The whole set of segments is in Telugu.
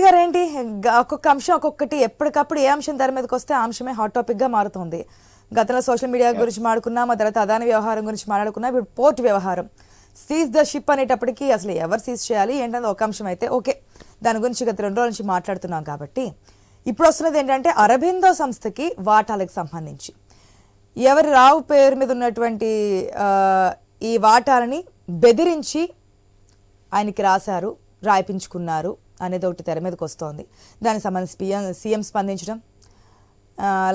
గారు ఏంటి ఒక్కొక్క అంశం ఒక్కొక్కటి ఎప్పటికప్పుడు ఏ అంశం తెర మీదకి వస్తే ఆ అంశమే హాట్ టాపిక్ గా మారుతుంది. గతంలో సోషల్ మీడియా గురించి మాట్లాడుకున్నాం, ఆ తర్వాత అదాని వ్యవహారం గురించి మాట్లాడుకున్నాం, ఇప్పుడు పోర్ట్ వ్యవహారం. సీజ్ ద షిప్ అనేటప్పటికీ అసలు ఎవరు సీజ్ చేయాలి ఏంటన్నది ఒక అంశం అయితే ఓకే, దాని గురించి గత 2 రోజుల నుంచి మాట్లాడుతున్నాం. కాబట్టి ఇప్పుడు వస్తున్నది ఏంటంటే అరబిందో సంస్థకి వాటాలకు సంబంధించి ఎవరి రావు పేరు మీద ఉన్నటువంటి ఈ వాటాలని బెదిరించి ఆయనకి రాశారు, రాయిపించుకున్నారు అనేది ఒకటి తెర మీదకి వస్తోంది. దానికి సంబంధించి సీఎం స్పందించడం,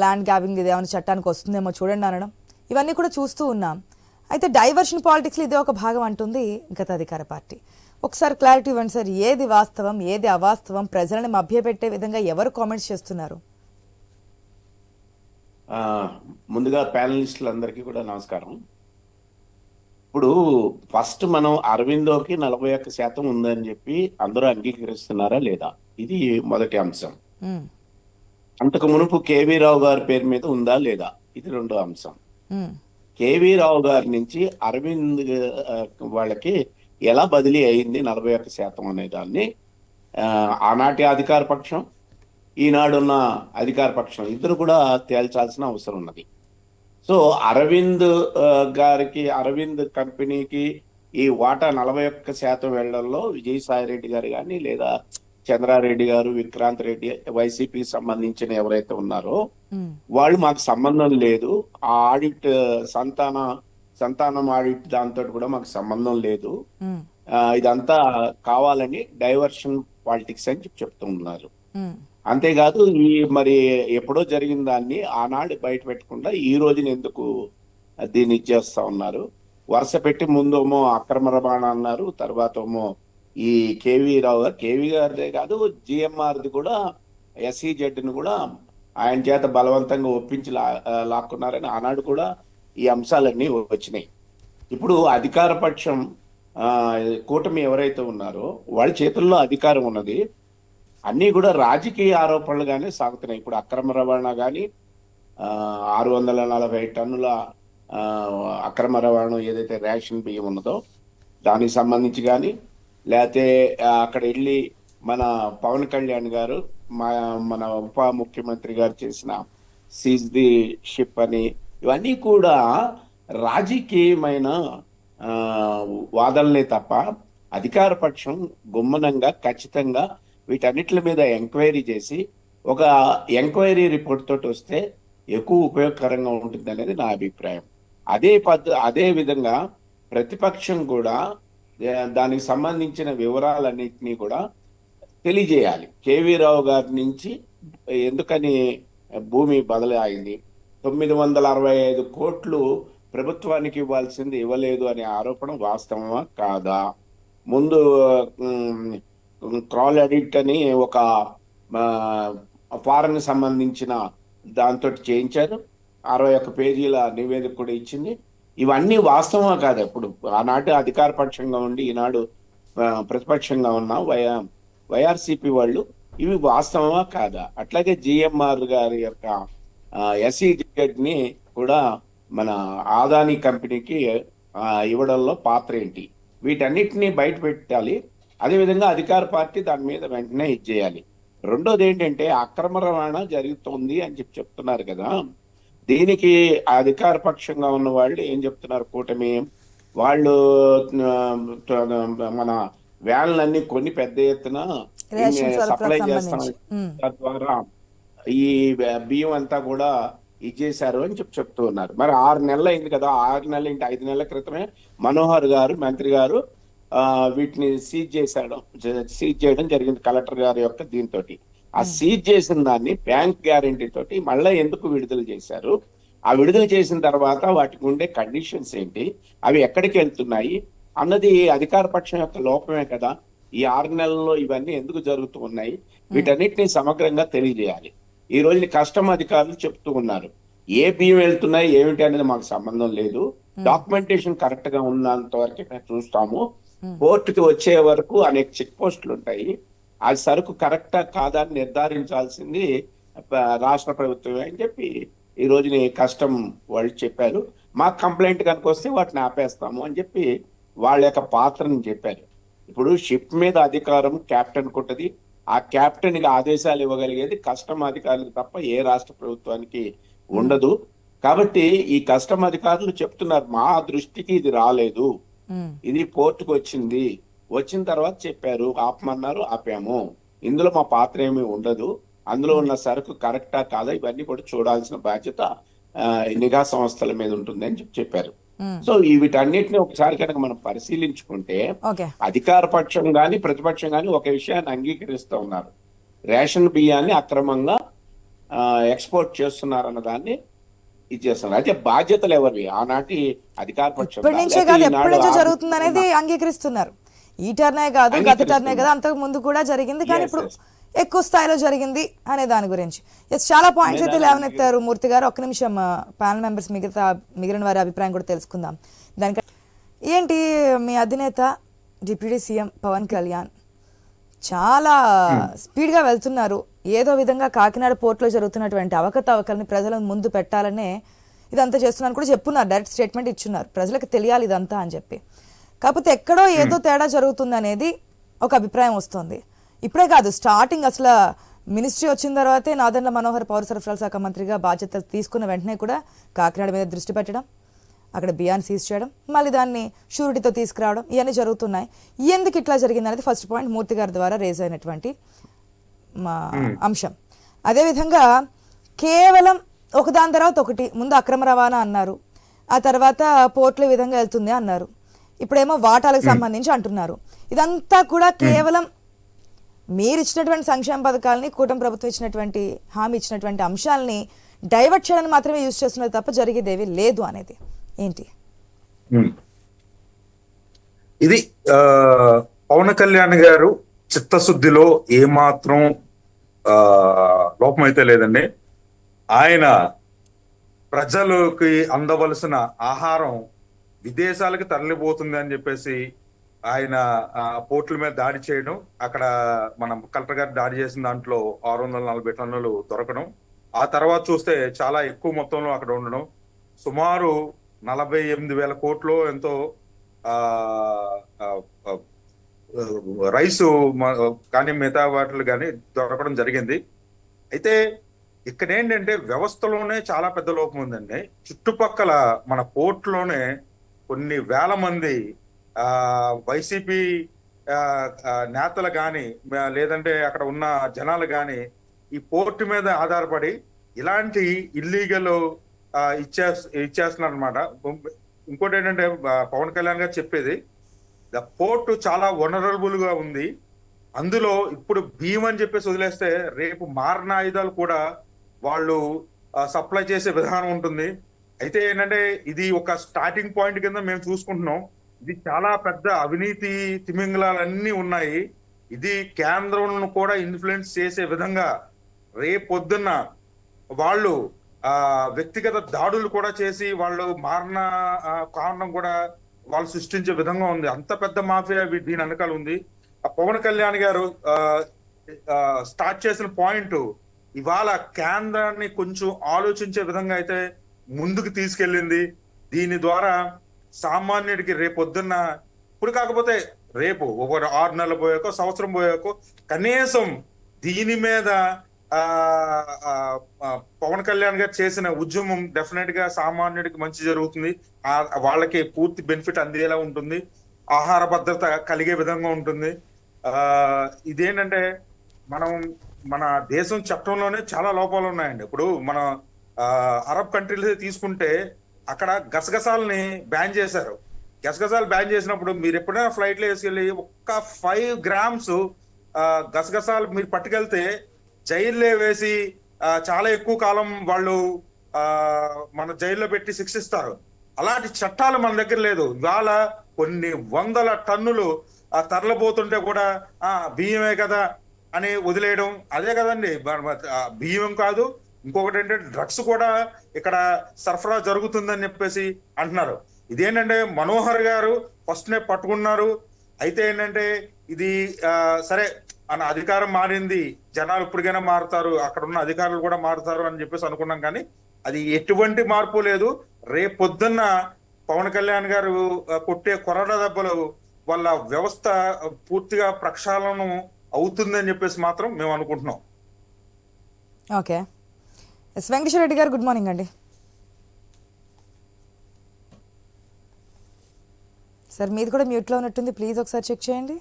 ల్యాండ్ గ్రాబింగ్ ఇది ఏమైనా చట్టానికి వస్తుందేమో చూడండి అనడం, ఇవన్నీ కూడా చూస్తూ ఉన్నాం. అయితే డైవర్షన్ పాలిటిక్స్లో ఇదే ఒక భాగం అంటుంది గత అధికార పార్టీ. ఒకసారి క్లారిటీ ఇవ్వండి సార్, ఏది వాస్తవం ఏది అవాస్తవం, ప్రజలను మభ్యపెట్టే విధంగా ఎవరు కామెంట్స్ చేస్తున్నారు? ముందుగా ప్యానలిస్టులందరికీ కూడా నమస్కారం. ఇప్పుడు ఫస్ట్ మనం అరవిందోకి 41% ఉందని చెప్పి అందరూ అంగీకరిస్తున్నారా లేదా, ఇది మొదటి అంశం. అంతకు మునుపు కేవీ రావు గారి పేరు మీద ఉందా లేదా, ఇది రెండో అంశం. కేవీ రావు గారి నుంచి అరవింద్ వాళ్ళకి ఎలా బదిలీ అయింది 41% అనే దాన్ని ఆనాటి అధికార పక్షం, ఈనాడున్న అధికార పక్షం ఇద్దరు కూడా తేల్చాల్సిన అవసరం ఉన్నది. సో అరవింద్ గారికి, అరవింద్ కంపెనీకి ఈ వాటా 41% వెళ్లడంలో విజయసాయి రెడ్డి గారు కానీ లేదా చంద్రారెడ్డి గారు, విక్రాంత్ రెడ్డి, వైసీపీకి సంబంధించిన ఎవరైతే ఉన్నారో వాళ్ళు మాకు సంబంధం లేదు, ఆ ఆడిట్ సంతానం ఆడిట్ దాంతో కూడా మాకు సంబంధం లేదు, ఇదంతా కావాలని డైవర్షన్ పాలిటిక్స్ అని చెప్తూ ఉన్నారు. అంతేకాదు ఈ మరి ఎప్పుడో జరిగిన దాన్ని ఆనాడు బయట పెట్టకుండా ఈ రోజున ఎందుకు దీన్ని ఇచ్చేస్తా ఉన్నారు? వరుస పెట్టి ముందేమో అక్రమ రవాణా అన్నారు, తర్వాత ఏమో ఈ కేవీ రావు గారు, కేవీ గారిదే కాదు జిఎంఆర్ది కూడా, ఎస్ఈజెడ్ని కూడా ఆయన చేత బలవంతంగా ఒప్పించి లాక్కున్నారని ఆనాడు కూడా ఈ అంశాలన్నీ వచ్చినాయి. ఇప్పుడు అధికార పక్షం కూటమి ఎవరైతే ఉన్నారో వాళ్ళ చేతుల్లో అధికారం ఉన్నది, అన్నీ కూడా రాజకీయ ఆరోపణలుగానే సాగుతున్నాయి. ఇప్పుడు అక్రమ రవాణా కానీ, 640 టన్నుల అక్రమ రవాణా ఏదైతే రేషన్ బియ్యం ఉన్నదో దానికి సంబంధించి కానీ, లేకపోతే అక్కడ వెళ్ళి మన పవన్ కళ్యాణ్ గారు మన ఉప ముఖ్యమంత్రి గారు చేసిన సీజ్ ది షిప్ అని, ఇవన్నీ కూడా రాజకీయమైన వాదనలే తప్ప అధికార పక్షం గుమ్మనంగా ఖచ్చితంగా వీటన్నిటి మీద ఎంక్వైరీ చేసి ఒక ఎంక్వైరీ రిపోర్ట్ తోటి వస్తే ఎక్కువ ఉపయోగకరంగా ఉంటుంది అనేది నా అభిప్రాయం. అదే విధంగా ప్రతిపక్షం కూడా దానికి సంబంధించిన వివరాలన్నింటినీ కూడా తెలియజేయాలి. కేవీ రావు గారి నుంచి ఎందుకని భూమి బదిలీ అయింది, 965 కోట్లు ప్రభుత్వానికి ఇవ్వాల్సింది ఇవ్వలేదు అనే ఆరోపణ వాస్తవమా కాదా? ముందు క్రాల్ ఎడిట్ అని ఒక ఫారెన్ సంబంధించిన దాంతో చేయించారు, 61 పేజీల నివేదిక కూడా ఇచ్చింది. ఇవన్నీ వాస్తవమా కాదా? ఇప్పుడు ఆనాటి అధికార పక్షంగా ఉండి ఈనాడు ప్రతిపక్షంగా ఉన్న వైఆర్సిపి వాళ్ళు ఇవి వాస్తవమా కాదా? అట్లాగే జిఎంఆర్ గారి యొక్క ఎస్ఈజెడ్ ని కూడా మన అదాని కంపెనీకి ఇవ్వడంలో పాత్ర ఏంటి, వీటన్నిటిని బయట పెట్టాలి. అదేవిధంగా అధికార పార్టీ దాని మీద వెంటనే ఇచ్చేయాలి. రెండోది ఏంటంటే అక్రమ రవాణా జరుగుతుంది అని చెప్తున్నారు కదా, దీనికి అధికార పక్షంగా ఉన్న వాళ్ళు ఏం చెప్తున్నారు? కూటమి వాళ్ళు మన వ్యాన్లన్నీ కొన్ని పెద్ద ఎత్తున సప్లై చేస్తాం, తద్వారా ఈ బియ్యం అంతా కూడా ఇచ్చేశారు అని చెప్తూ ఉన్నారు. మరి 6 నెలలు అయింది కదా, 6 నెలలు ఏంటి, 5 నెలల క్రితమే మనోహర్ గారు, మంత్రి గారు వీటిని సీజ్ చేయడం జరిగింది కలెక్టర్ గారి యొక్క దీంతో. ఆ సీజ్ చేసిన దాన్ని బ్యాంక్ గ్యారంటీ తోటి మళ్ళీ ఎందుకు విడుదల చేశారు? ఆ విడుదల చేసిన తర్వాత వాటికి ఉండే కండిషన్స్ ఏంటి, అవి ఎక్కడికి వెళ్తున్నాయి అన్నది అధికార పక్షం యొక్క లోపమే కదా. ఈ 6 నెలల్లో ఇవన్నీ ఎందుకు జరుగుతూ ఉన్నాయి, వీటన్నిటిని సమగ్రంగా తెలియజేయాలి. ఈ రోజు కస్టమ్ అధికారులు చెప్తూ ఉన్నారు ఏ బియ్యం వెళ్తున్నాయి ఏమిటి అనేది మాకు సంబంధం లేదు, డాక్యుమెంటేషన్ కరెక్ట్ గా ఉన్నంత వరకు మేము చూస్తాము, పోర్టుకి వచ్చే వరకు అనేక చెక్ పోస్టులు ఉంటాయి, ఆ సరుకు కరెక్టా కాదా అని నిర్ధారించాల్సింది రాష్ట్ర ప్రభుత్వమే అని చెప్పి ఈ రోజుని కస్టమ్ వాళ్ళు చెప్పారు. మాకు కంప్లైంట్ కనుక వస్తే వాటిని ఆపేస్తాము అని చెప్పి వాళ్ళ యొక్క పాత్రని చెప్పారు. ఇప్పుడు షిప్ మీద అధికారం కెప్టెన్ కు ఉంటది, ఆ కెప్టెన్ కి ఆదేశాలు ఇవ్వగలిగేది కస్టమ్ అధికారులకు తప్ప ఏ రాష్ట్ర ప్రభుత్వానికి ఉండదు. కాబట్టి ఈ కస్టమ్ అధికారులు చెప్తున్నారు, మా దృష్టికి ఇది రాలేదు, ఇది పోర్టుకు వచ్చింది, వచ్చిన తర్వాత చెప్పారు, ఆపమన్నారు, ఆపాము, ఇందులో మా పాత్ర ఏమీ ఉండదు, అందులో ఉన్న సరుకు కరెక్టా కాదా ఇవన్నీ కూడా చూడాల్సిన బాధ్యత నిఘా సంస్థల మీద ఉంటుంది అని చెప్పారు. సో వీటన్నిటిని ఒకసారి కనుక మనం పరిశీలించుకుంటే అధికార పక్షం గాని ప్రతిపక్షం గాని ఒక విషయాన్ని అంగీకరిస్తూ ఉన్నారు, రేషన్ బియ్యాన్ని అక్రమంగా ఎక్స్పోర్ట్ చేస్తున్నారన్న దాన్ని ఇచ్చేస్తున్నారు. అయితే బాధ్యతలు ఎవరివి? ఆనాటి అధికార పక్షం జరుగుతుంది అనేది అంగీకరిస్తున్నారు. ఈ టర్నే కాదు, గత టర్నే కదా, అంతకు ముందు కూడా జరిగింది, కానీ ఇప్పుడు ఎక్కువ స్థాయిలో జరిగింది అనే దాని గురించి చాలా పాయింట్స్ అయితే లేవనెత్తారు మూర్తి గారు. ఒక్క నిమిషం ప్యానల్ మెంబర్స్ మిగిలిన వారి అభిప్రాయం కూడా తెలుసుకుందాం. దానికి ఏంటి, మీ అధినేత డిప్యూటీ సీఎం పవన్ కళ్యాణ్ చాలా స్పీడ్గా వెళ్తున్నారు, ఏదో విధంగా కాకినాడ పోర్టులో జరుగుతున్నటువంటి అవకతవకల్ని ప్రజల ముందు పెట్టాలనే ఇదంతా చేస్తున్నారని కూడా చెప్పున్నారు, డైరెక్ట్ స్టేట్మెంట్ ఇచ్చున్నారు, ప్రజలకు తెలియాలి ఇదంతా అని చెప్పి. కాకపోతే ఎక్కడో ఏదో తేడా జరుగుతుంది అనేది ఒక అభిప్రాయం వస్తుంది. ఇప్పుడే కాదు, స్టార్టింగ్ అసలు మినిస్ట్రీ వచ్చిన తర్వాతే నాదెండ్ల మనోహర్ పౌర సరఫరాల శాఖ మంత్రిగా బాధ్యతలు తీసుకున్న వెంటనే కూడా కాకినాడ మీద దృష్టి పెట్టడం, అక్కడ బియ్యాన్ని సీజ్ చేయడం, మళ్ళీ దాన్ని షూరిటీతో తీసుకురావడం, ఇవన్నీ జరుగుతున్నాయి. ఎందుకు ఇట్లా జరిగింది అనేది ఫస్ట్ పాయింట్ మూర్తి గారి ద్వారా రేజ్ అయినటువంటి అంశం. అదేవిధంగా కేవలం ఒకదాని తర్వాత ఒకటి, ముందు అక్రమ రవాణా అన్నారు, ఆ తర్వాత పోర్టుల విధంగా వెళ్తుంది అన్నారు, ఇప్పుడేమో వాటాలకు సంబంధించి అంటున్నారు. ఇదంతా కూడా కేవలం మీరు ఇచ్చినటువంటి సంక్షేమ పథకాలని, కూటమి ప్రభుత్వం ఇచ్చినటువంటి హామీ ఇచ్చినటువంటి అంశాలని డైవర్ట్ చేయడానికి మాత్రమే యూజ్ చేస్తున్నది తప్ప జరిగేదేవి లేదు అనేది ఏంటి? ఇది పవన్ కళ్యాణ్ గారు చిత్తశుద్ధిలో ఏమాత్రం లోపం అయితే లేదండి. ఆయన ప్రజలకి అందవలసిన ఆహారం విదేశాలకు తరలిపోతుంది అని చెప్పేసి ఆయన పోర్టుల మీద దాడి చేయడం, అక్కడ మనం కలెక్టర్ గారు దాడి చేసిన దాంట్లో 640 టన్నులు దొరకడం, ఆ తర్వాత చూస్తే చాలా ఎక్కువ మొత్తంలో అక్కడ ఉండడం, సుమారు 48,000 కోట్లు ఎంతో రైసు కానీ మిగతా వాటిలు కానీ దొరకడం జరిగింది. అయితే ఇక్కడ ఏంటంటే వ్యవస్థలోనే చాలా పెద్ద లోపం ఉందండి. చుట్టుపక్కల మన పోర్టులోనే కొన్ని వేల మంది వైసీపీ నేతలు కానీ లేదంటే అక్కడ ఉన్న జనాలు కానీ ఈ పోర్టు మీద ఆధారపడి ఇలాంటి ఇల్లీగల్ ఇచ్చేస్తున్నారు అనమాట. ఇంకోటి ఏంటంటే పవన్ కళ్యాణ్ గారు చెప్పేది, ద పోర్టు చాలా వనరబుల్ గా ఉంది, అందులో ఇప్పుడు బియ్యం అని చెప్పేసి వదిలేస్తే రేపు మారణ ఆయుధాలు కూడా వాళ్ళు సప్లై చేసే విధానం ఉంటుంది. అయితే ఏంటంటే ఇది ఒక స్టార్టింగ్ పాయింట్ కింద మేము చూసుకుంటున్నాం. ఇది చాలా పెద్ద అవినీతి తిమింగళాలన్నీ ఉన్నాయి. ఇది కేంద్రం కూడా ఇన్ఫ్లుయెన్స్ చేసే విధంగా రేపొద్దున్న వాళ్ళు వ్యక్తిగత దాడులు కూడా చేసి వాళ్ళు మారిన కారణం కూడా వాళ్ళు సృష్టించే విధంగా ఉంది. అంత పెద్ద మాఫియా దీని వెనకాల ఉంది. పవన్ కళ్యాణ్ గారు స్టార్ట్ చేసిన పాయింట్ ఇవాళ కేంద్రాన్ని కొంచెం ఆలోచించే విధంగా అయితే ముందుకు తీసుకెళ్ళింది. దీని ద్వారా సామాన్యుడికి రేపొద్దున్న, ఇప్పుడు కాకపోతే రేపు ఒక 6 నెలలు పోయాకో సంవత్సరం పోయాకో కనీసం దీని మీద పవన్ కళ్యాణ్ గారు చేసిన ఉద్యమం డెఫినెట్ గా సామాన్యుడికి మంచి జరుగుతుంది, వాళ్ళకి పూర్తి బెనిఫిట్ అందేలా ఉంటుంది, ఆహార భద్రత కలిగే విధంగా ఉంటుంది. ఇదేంటంటే మన దేశం చట్టంలోనే చాలా లోపాలు ఉన్నాయండి. ఇప్పుడు మన అరబ్ కంట్రీస్ తీసుకుంటే అక్కడ గసగసాలని బ్యాన్ చేశారు. గసగసాలు బ్యాన్ చేసినప్పుడు మీరు ఎప్పుడైనా ఫ్లైట్ లో వేసుకెళ్ళి ఒక్క 5 గ్రామ్స్ గసగసాలు మీరు పట్టుకెళ్తే జైల్లో వేసి చాలా ఎక్కువ కాలం వాళ్ళు మన జైల్లో పెట్టి శిక్షిస్తారు. అలాంటి చట్టాలు మన దగ్గర లేదు. ఇవాళ కొన్ని 100 టన్నులు తరలిపోతుంటే కూడా బియ్యమే కదా అని వదిలేయడం, అదే కదండి బియ్యం కాదు, ఇంకొకటి ఏంటంటే డ్రగ్స్ కూడా ఇక్కడ సరఫరా జరుగుతుందని చెప్పేసి అంటున్నారు. ఇదేంటంటే మనోహర్ గారు ఫస్ట్ నే పట్టుకున్నారు. అయితే ఏంటంటే ఇది సరే అన్న అధికారం మారింది, జనాలు ఇప్పటికైనా మారుతారు, అక్కడ ఉన్న అధికారులు కూడా మారుతారు అని చెప్పేసి అనుకున్నాం. కానీ అది ఎటువంటి మార్పు లేదు. రేపొద్దున్న పవన్ కళ్యాణ్ గారు కొట్టే కొరడ దెబ్బలు వాళ్ళ వ్యవస్థ పూర్తిగా ప్రక్షాళన అవుతుందని చెప్పేసి మాత్రం మేము అనుకుంటున్నాం. ఓకే, వెంకటేశ్వర రెడ్డి గారు గుడ్ మార్నింగ్ అండి. సార్ మీది కూడా మ్యూట్లో ఉన్నట్టుంది, ప్లీజ్ ఒకసారి చెక్ చేయండి.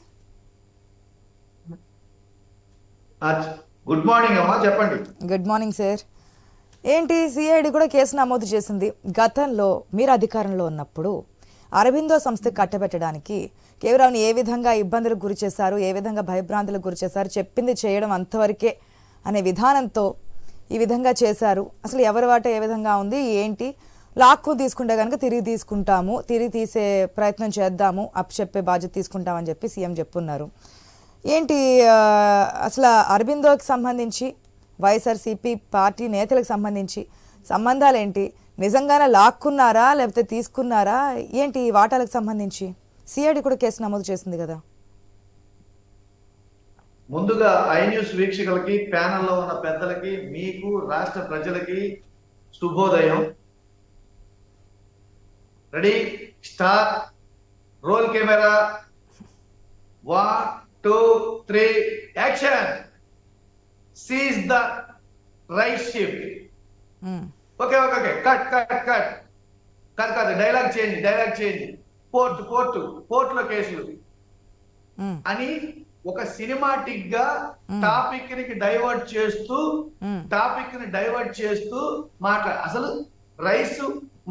గుడ్ మార్నింగ్ అమ్మా, చెప్పండి. Good morning sir. ఏంటి, సిఐడి కూడా కేసు నమోదు చేసింది. గతంలో మీరు అధికారంలో ఉన్నప్పుడు అరబిందో సంస్థకు కట్టబెట్టడానికి కేవీరావుని ఏ విధంగా ఇబ్బందులకు గురి చేశారు, ఏ విధంగా భయభ్రాంతులకు గురి చేశారు, చెప్పింది చేయడం అంతవరకే అనే విధానంతో ఈ విధంగా చేశారు. అసలు ఎవరి వాట ఏ విధంగా ఉంది ఏంటి, లాక్కు తీసుకుంటే కనుక తిరిగి తీసుకుంటాము, తిరిగి తీసే ప్రయత్నం చేద్దాము, అప్పచెప్పే బాధ్యత తీసుకుంటామని చెప్పి సీఎం చెప్పున్నారు. ఏంటి అసలు అరబిందోకి సంబంధించి వైఎస్ఆర్సీపీ పార్టీ నేతలకు సంబంధించి సంబంధాలు ఏంటి, నిజంగానే లాక్కున్నారా లేకపోతే తీసుకున్నారా ఏంటి, ఈ వాటాలకు సంబంధించి సిఐడి కూడా కేసు నమోదు చేసింది కదా. ముందుగా ఐ న్యూస్ వీక్షకులకి, ప్యానెల్లో ఉన్న పెద్దలకి, మీకు, రాష్ట్ర ప్రజలకి శుభోదయం. Ready, start, roll camera, 1 2 3 action. Seize the right ship. Okay okay okay, cut cut cut cut కాదు, డైలాగ్ చేంజ్. పోర్టులో కేసులు అని ఒక సినిమాటిక్ గా టాపిక్ ని డైవర్ట్ చేస్తూ అసలు రైస్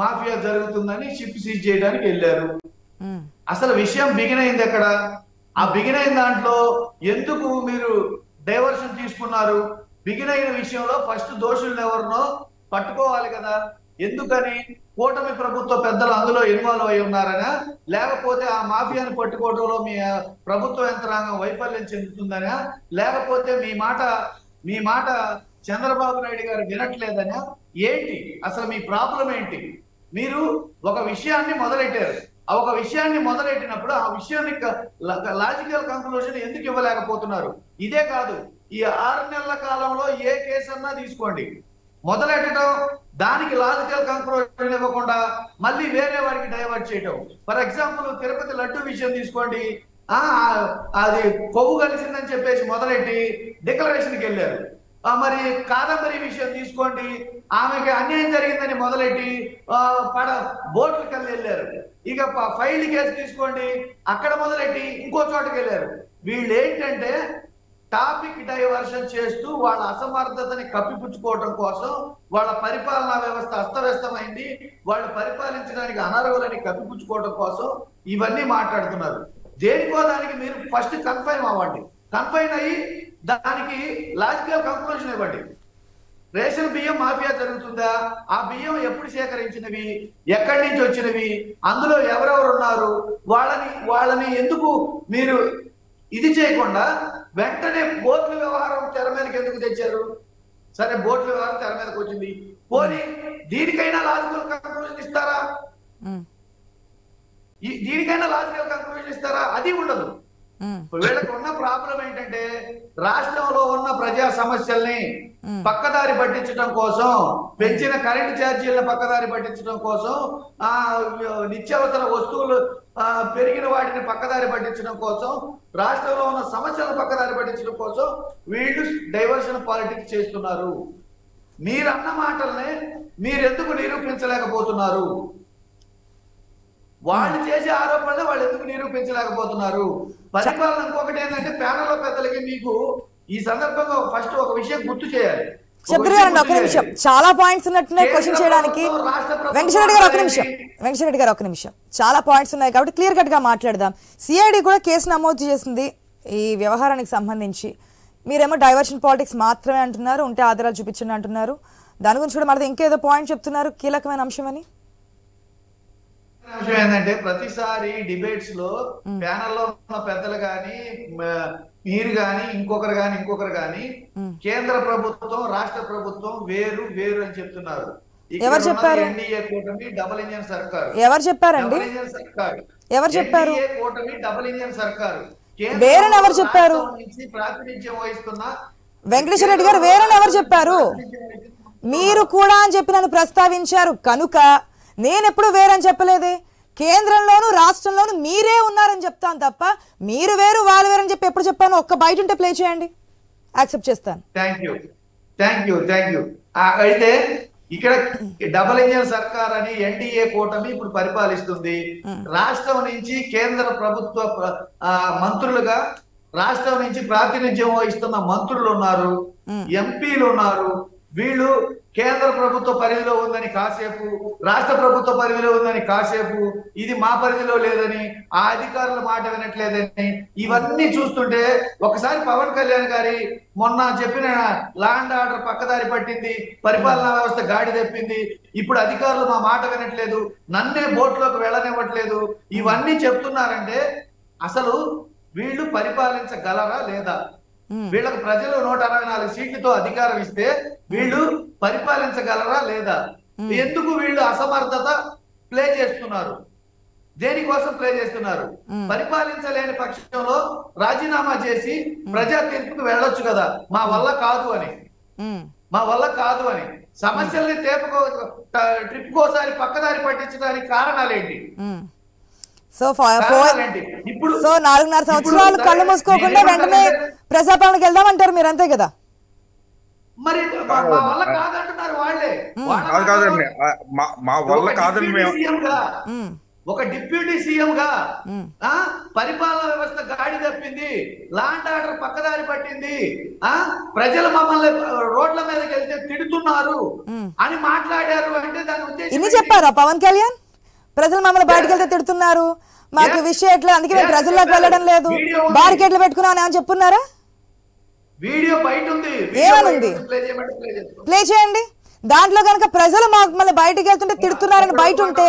మాఫియా జరుగుతుందని షిప్ సీజ్ చేయడానికి వెళ్ళారు. అసలు విషయం బిగిన్ అయింది ఎక్కడ? ఆ బిగిన్ అయిన దాంట్లో ఎందుకు మీరు డైవర్షన్ తీసుకున్నారు? బిగిన్ అయిన విషయంలో ఫస్ట్ దోషులను ఎవరినో పట్టుకోవాలి కదా. ఎందుకని? కూటమి ప్రభుత్వ పెద్దలు అందులో ఇన్వాల్వ్ అయి ఉన్నారనా, లేకపోతే ఆ మాఫియాని పట్టుకోవడంలో మీ ప్రభుత్వ యంత్రాంగం వైఫల్యం చెందుతుందనా, లేకపోతే మీ మాట చంద్రబాబు నాయుడు గారు వినట్లేదనా, ఏంటి అసలు మీ ప్రాబ్లం ఏంటి? మీరు ఒక విషయాన్ని మొదలెట్టారు. ఒక విషయాన్ని మొదలెట్టినప్పుడు ఆ విషయాన్ని లాజికల్ కంక్లూజన్ ఎందుకు ఇవ్వలేకపోతున్నారు? ఇదే కాదు, ఈ 6 నెలల కాలంలో ఏ కేసు అన్నా తీసుకోండి, మొదలెట్టడం, దానికి లాజికల్ కంక్లూజన్ ఇవ్వకుండా మళ్ళీ వేరే వాడికి డైవర్ట్ చేయటం. ఫర్ ఎగ్జాంపుల్ తిరుపతి లడ్డు విషయం తీసుకోండి, అది కొవ్వు కలిసిందని చెప్పేసి మొదలెట్టి డిక్లరేషన్కి వెళ్ళారు. మరి కాదంబరి విషయం తీసుకోండి, ఆమెకి అన్యాయం జరిగిందని మొదలెట్టి బోట్లకి వెళ్ళారు. ఇక ఫైల్డ్ కేసు తీసుకోండి, అక్కడ మొదలెట్టి ఇంకో చోటకి వెళ్ళారు. వీళ్ళు ఏంటంటే టాపిక్ డైవర్షన్ చేస్తూ వాళ్ళ అసమర్థతని కప్పిపుచ్చుకోవటం కోసం, వాళ్ళ పరిపాలనా వ్యవస్థ అస్తవ్యస్తమైంది, వాళ్ళు పరిపాలించడానికి అనర్హులని కప్పిపుచ్చుకోవటం కోసం ఇవన్నీ మాట్లాడుతున్నారు. దేనికో దానికి మీరు ఫస్ట్ కన్ఫైన్ అవ్వండి. కన్ఫైన్ అయ్యి దానికి లాజికల్ కంక్లూజన్ ఇవ్వండి. రేషన్ బియ్యం మాఫియా జరుగుతుందా? ఆ బియ్యం ఎప్పుడు సేకరించినవి, ఎక్కడి నుంచి వచ్చినవి, అందులో ఎవరెవరు ఉన్నారు, వాళ్ళని ఎందుకు మీరు ఇది చేయకుండా వెంటనే బోట్ల వ్యవహారం తెర మీదకి ఎందుకు తెచ్చారు? సరే, బోట్ల వ్యవహారం తెర మీదకి వచ్చింది, పోనీ దీనికైనా లాజికల్ కంక్లూజన్ ఇస్తారా? అది ఉండదు. వీళ్ళకి ఉన్న ప్రాబ్లం ఏంటంటే రాష్ట్రంలో ఉన్న ప్రజా సమస్యల్ని పక్కదారి పట్టించడం కోసం, పెంచిన కరెంటు ఛార్జీలను పక్కదారి పట్టించడం కోసం, నిత్యావసర వస్తువులు పెరిగిన వాటిని పక్కదారి పట్టించడం కోసం, రాష్ట్రంలో ఉన్న సమస్యలను పక్కదారి పట్టించడం కోసం వీళ్ళు డైవర్షన్ పాలిటిక్స్ చేస్తున్నారు. మీరన్న మాటల్ని మీరెందుకు నిరూపించలేకపోతున్నారు? వాళ్ళు చేసే ఆరోపణలు వాళ్ళు ఎందుకు నిరూపించలేకపోతున్నారు? పరిపాలన ఇంకొకటి ఏంటంటే ప్యానెల్లో పెద్దలకి మీకు ఈ సందర్భంగా ఫస్ట్ ఒక విషయం గుర్తు చేయాలి. ఒక నిమిషం, చాలా పాయింట్స్ ఉన్నట్టున్నాయి క్వశ్చన్ చేయడానికి. వెంకటరెడ్డి గారు ఒక నిమిషం, చాలా పాయింట్స్ ఉన్నాయి కాబట్టి క్లియర్ కట్ గా మాట్లాడదాం. సిఐడి కూడా కేసు నమోదు చేసింది ఈ వ్యవహారానికి సంబంధించి. మీరేమో డైవర్షన్ పాలిటిక్స్ మాత్రమే అంటున్నారు, ఉంటే ఆధారాలు చూపించండి అంటున్నారు. దాని గురించి కూడా మరి ఇంకేదో పాయింట్ చెప్తున్నారు, కీలకమైన అంశం అని. విషయం ఏంటంటే ప్రతిసారి డిబేట్స్ లో ప్యానెల్లో ఉన్న పెద్దలు గాని, మీరు గాని, ఇంకొకరు గాని కేంద్ర ప్రభుత్వం రాష్ట్ర ప్రభుత్వం వేరు వేరు అని చెప్తున్నారు. ఎవరు చెప్పారు? ఎన్డీఏ కూటమి డబుల్ ఇంజన్ సర్కారు. ఎవరు చెప్పారండి? ఎవరు చెప్పారు? కూటమి డబుల్ ఇంజన్ సర్కారు. వేరని ఎవరు చెప్పారు? ప్రాతినిధ్యం వహిస్తున్న వెంకటేశ్వర రెడ్డి గారు వేరని ఎవరు చెప్పారు? మీరు కూడా అని చెప్పి నన్ను ప్రస్తావించారు కనుక నేను ఎప్పుడు వేరని చెప్పలేదే. కేంద్రంలోను రాష్ట్రంలోను మీరే ఉన్నారని చెప్తాను తప్ప మీరు వేరు వాళ్ళు వేరు అని చెప్పి ఎప్పుడు చెప్పాను? ఒక్క బయట ఉంటే ప్లే చేయండి, యాక్సెప్ట్ చేస్తాను. Thank you. అయితే ఇక్కడ డబుల్ ఇంజన్ సర్కార్ అని ఎన్డీఏ కూటమి ఇప్పుడు పరిపాలిస్తుంది. రాష్ట్రం నుంచి కేంద్ర ప్రభుత్వ మంత్రులుగా రాష్ట్రం నుంచి ప్రాతినిధ్యం వహిస్తున్న మంత్రులు ఉన్నారు, ఎంపీలు ఉన్నారు. వీళ్ళు కేంద్ర ప్రభుత్వ పరిధిలో ఉందని కాసేపు, రాష్ట్ర ప్రభుత్వ పరిధిలో ఉందని కాసేపు, ఇది మా పరిధిలో లేదని, ఆ అధికారుల మాట వినట్లేదని, ఇవన్నీ చూస్తుంటే ఒకసారి పవన్ కళ్యాణ్ గారి మొన్న చెప్పిన లా అండ్ ఆర్డర్ పక్కదారి పట్టింది, పరిపాలనా వ్యవస్థ గాడి తెప్పింది, ఇప్పుడు అధికారులు మా మాట వినట్లేదు, నన్నే బోట్లోకి వెళ్ళనివ్వట్లేదు, ఇవన్నీ చెప్తున్నారంటే అసలు వీళ్ళు పరిపాలించగలరా లేదా? వీళ్ళకు ప్రజలు 164 సీట్లతో అధికారం ఇస్తే వీళ్ళు పరిపాలించగలరా లేదా? ఎందుకు వీళ్ళు అసమర్థత ప్లే చేస్తున్నారు? దేనికోసం ప్లే చేస్తున్నారు? పరిపాలించలేని పక్షంలో రాజీనామా చేసి ప్రజా తీర్పుకు వెళ్ళొచ్చు కదా, మా వల్ల కాదు అని. సమస్యల్ని ట్రిప్ కోసారి పక్కదారి పట్టించడానికి కారణాలేంటి? సో 4.5 సంవత్సరాలు కళ్ళు మూసుకోకుండా వెంటనే ప్రజాపాలనకి వెళ్దామంటారు మీరు, అంతే కదా? మరి మా వల్ల కాదంటున్నారు వాళ్ళే. కాదండి, మా వల్ల కాదని ఒక డిప్యూటీ సీఎం గా పరిపాలనా వ్యవస్థ గాడి తప్పింది, లా అండ్ ఆర్డర్ పక్కదారి పట్టింది, ప్రజలు మమ్మల్ని రోడ్ల మీదకి వెళ్తే తిడుతున్నారు అని మాట్లాడారు అంటే దాని ఉద్దేశం ఇన్ని చెప్పారా పవన్ కళ్యాణ్? ప్రజలు మమ్మల్ని బయటకు వెళ్తే తిడుతున్నారు, మాకు విషయం ఎట్లా, అందుకే మేము ప్రజల్లోకి వెళ్ళడం లేదు, బారికేడ్లు పెట్టుకున్నాను అని చెప్పున్నారా? వీడియో బయట ఉంది, ఏమనుంది? ప్లే చేయండి. దాంట్లో కనుక ప్రజలు మమ్మల్ని బయటకు వెళ్తుంటే తిడుతున్నారని బయట ఉంటే